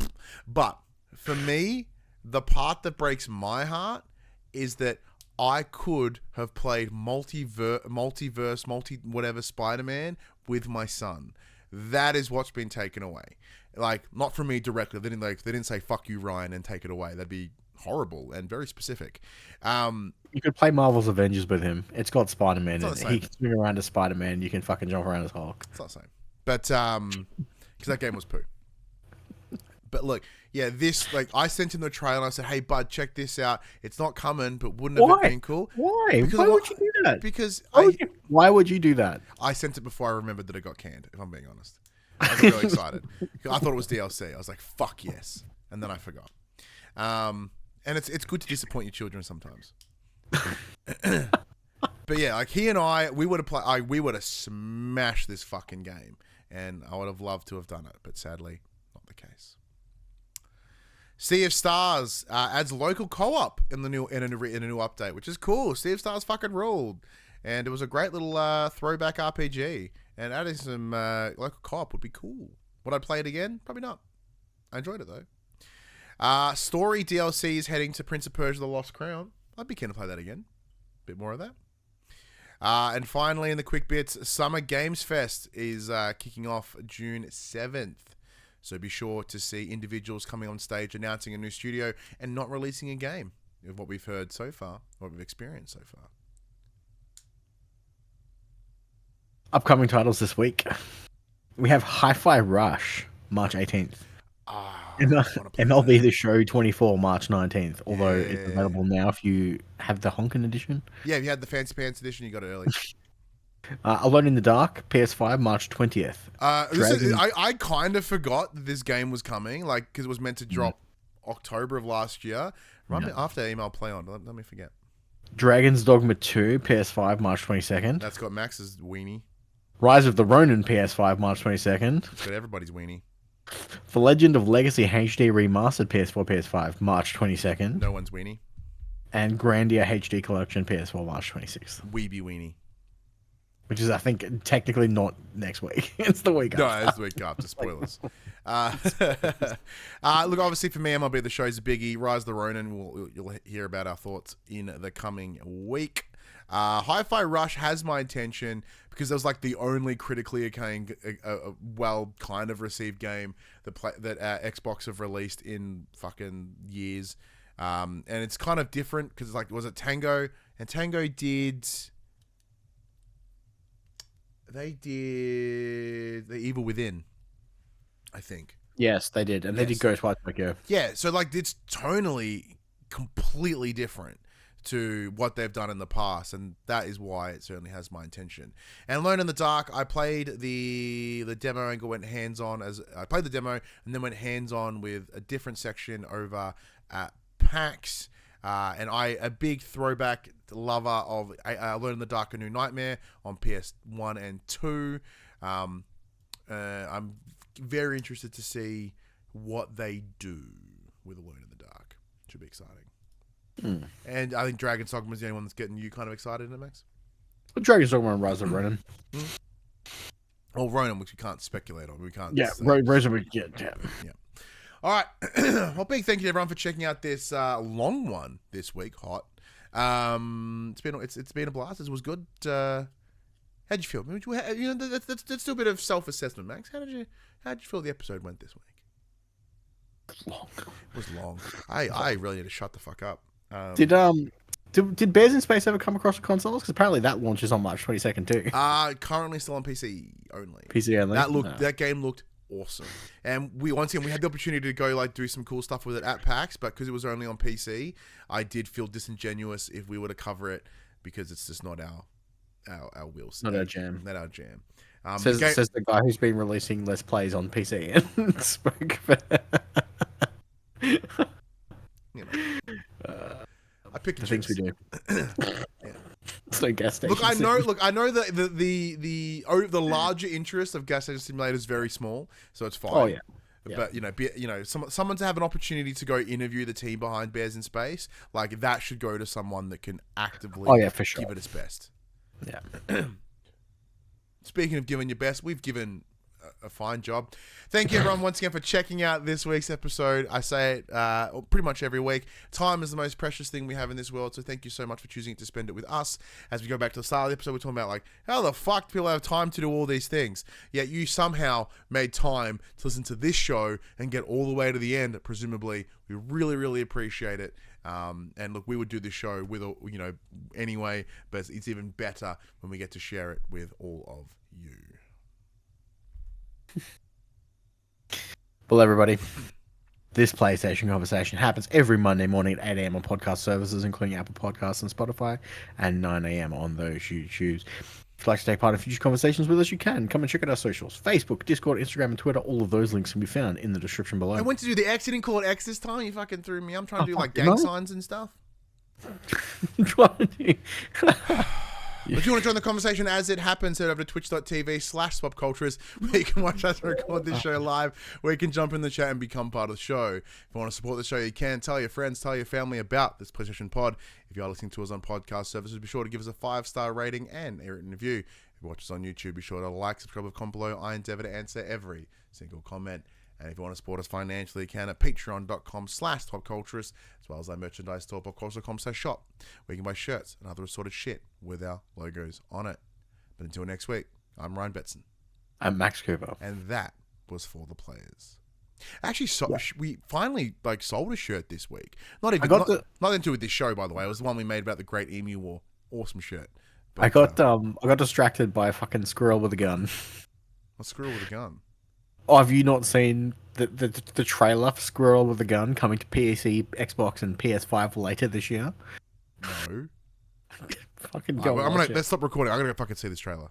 But for me, the part that breaks my heart is that I could have played multiverse, whatever Spider-Man with my son. That is what's been taken away. Not from me directly. They didn't say "fuck you, Ryan" and take it away. That'd be horrible and very specific. You could play Marvel's Avengers with him. It's got Spider-Man in it. He can swing around as Spider-Man. You can fucking jump around as Hulk. It's not the same. But because that game was poo. But look, yeah, this I sent him the trailer and I said, "Hey, bud, check this out. It's not coming, but wouldn't it have been cool?" Why? Why would you do that? Because why would you do that? I sent it before I remembered that it got canned. If I'm being honest, I was really excited. I thought it was DLC. I was like, "Fuck yes," and then I forgot. And it's good to disappoint your children sometimes. But yeah, he and I, we would have smashed this fucking game, and I would have loved to have done it, but sadly, not the case. Sea of Stars adds local co-op in a new update, which is cool. Sea of Stars fucking ruled, and it was a great little throwback RPG. And adding some local co-op would be cool. Would I play it again? Probably not. I enjoyed it though. Story DLC is heading to Prince of Persia: The Lost Crown. I'd be keen to play that again. Bit more of that. And finally, in the quick bits, Summer Games Fest is kicking off June 7th. So be sure to see individuals coming on stage announcing a new studio and not releasing a game, of what we've heard so far, what we've experienced so far. Upcoming titles this week. We have Hi-Fi Rush, March 18th. MLB The Show 24, March 19th. Although it's available now if you have the Honkin' edition. Yeah, if you had the Fancy Pants edition, you got it early. Alone in the Dark, PS5, March 20th. I kind of forgot that this game was coming, like, because it was meant to drop October of last year. Right after Email Play On. Let me forget. Dragon's Dogma 2, PS5, March 22nd. That's got Max's weenie. Rise of the Ronin, PS5, March 22nd. It's got everybody's weenie. The Legend of Legacy HD Remastered, PS4, PS5, March 22nd. No one's weenie. And Grandia HD Collection, PS4, March 26th. Weeby weenie. Which is, I think, technically not next week. It's the week after. No, it's the week after. Spoilers. Look, obviously for me, MLB The Show is a biggie. Rise of the Ronin, you'll hear about our thoughts in the coming week. Hi-Fi Rush has my attention because it was like the only critically acclaimed, well, kind of received game that Xbox have released in fucking years. And it's kind of different because, like, was it Tango? And Tango did... They did The Evil Within, I think. Yes, they did. And they did Ghostwire Tokyo. Yeah, so like it's tonally completely different to what they've done in the past, and that is why it certainly has my attention. And Alone in the Dark, I played the demo and went hands-on I played the demo and then went hands-on with a different section over at PAX. And a big throwback lover of Alone in the Dark, A New Nightmare on PS1 and 2. I'm very interested to see what they do with Alone in the Dark. Should be exciting. And I think Dragon's Dogma is the only one that's getting you kind of excited, isn't it, Max? Well, Dragon's Dogma and Rise of Ronin. Well, Ronin, which we can't speculate on. We can't. Yeah, Rise of yeah. All right. Well, big thank you to everyone for checking out this long one this week. Hot. It's been a blast. It was good. How'd you feel? That's still a bit of self-assessment, Max. How'd you feel the episode went this week? Long. It was long. I really need to shut the fuck up. Did Bears in Space ever come across the consoles? Because apparently that launches on March 22nd too. Currently still on PC only. PC only. That game looked awesome, and we had the opportunity to go like do some cool stuff with it at PAX, but because it was only on PC, I did feel disingenuous if we were to cover it because it's just not our wheels. Not our jam. Not our jam. Says the guy who's been releasing Let's Plays on PC and spoke for... I picked the things we do. Yeah. It's no gas station. I know that the larger interest of gas station simulator is very small, so it's fine. Oh yeah. But someone to have an opportunity to go interview the team behind Bears in Space, like that should go to someone that can actively for sure. give it its best. Yeah. Speaking of giving your best, we've given a fine job. Thank you everyone once again for checking out this week's episode. I say it pretty much every week. Time is the most precious thing we have in this world, so thank you so much for choosing to spend it with us. As we go back to the start of the episode, we're talking about like, how the fuck do people have time to do all these things? Yet you somehow made time to listen to this show and get all the way to the end, presumably. We really, really appreciate it. And look, we would do this show with, anyway, but it's even better when we get to share it with all of you. Well, everybody, this PlayStation conversation happens every Monday morning at 8 a.m. on podcast services, including Apple Podcasts and Spotify, and 9 a.m. on those you choose. If you'd like to take part in future conversations with us, you can. Come and check out our socials. Facebook, Discord, Instagram, and Twitter. All of those links can be found in the description below. I went to do the X. You didn't call it X this time? You fucking threw me. I'm trying to do like gang signs and stuff. If you want to join the conversation as it happens, head over to twitch.tv/PopCulturists, where you can watch us record this show live, where you can jump in the chat and become part of the show. If you want to support the show, you can. Tell your friends, tell your family about this PlayStation Pod. If you are listening to us on podcast services, be sure to give us a 5-star rating and a written review. If you watch us on YouTube, be sure to like, subscribe, comment below. I endeavor to answer every single comment. And if you want to support us financially, you can at patreon.com/PopCulturists, as well as our merchandise store, popculturists.com/shop, where you can buy shirts and other assorted shit with our logos on it. But until next week, I'm Ryan Betson. I'm Max Cooper. And that was for the players. Actually, we finally sold a shirt this week. Not into with this show, by the way. It was the one we made about the Great Emu War. Awesome shirt. But, I got distracted by a fucking squirrel with a gun. A squirrel with a gun? Oh, have you not seen the trailer for Squirrel with a Gun coming to PC, Xbox, and PS5 later this year? No. Fucking All go right, watch it. let's stop recording. I'm gonna go fucking see this trailer.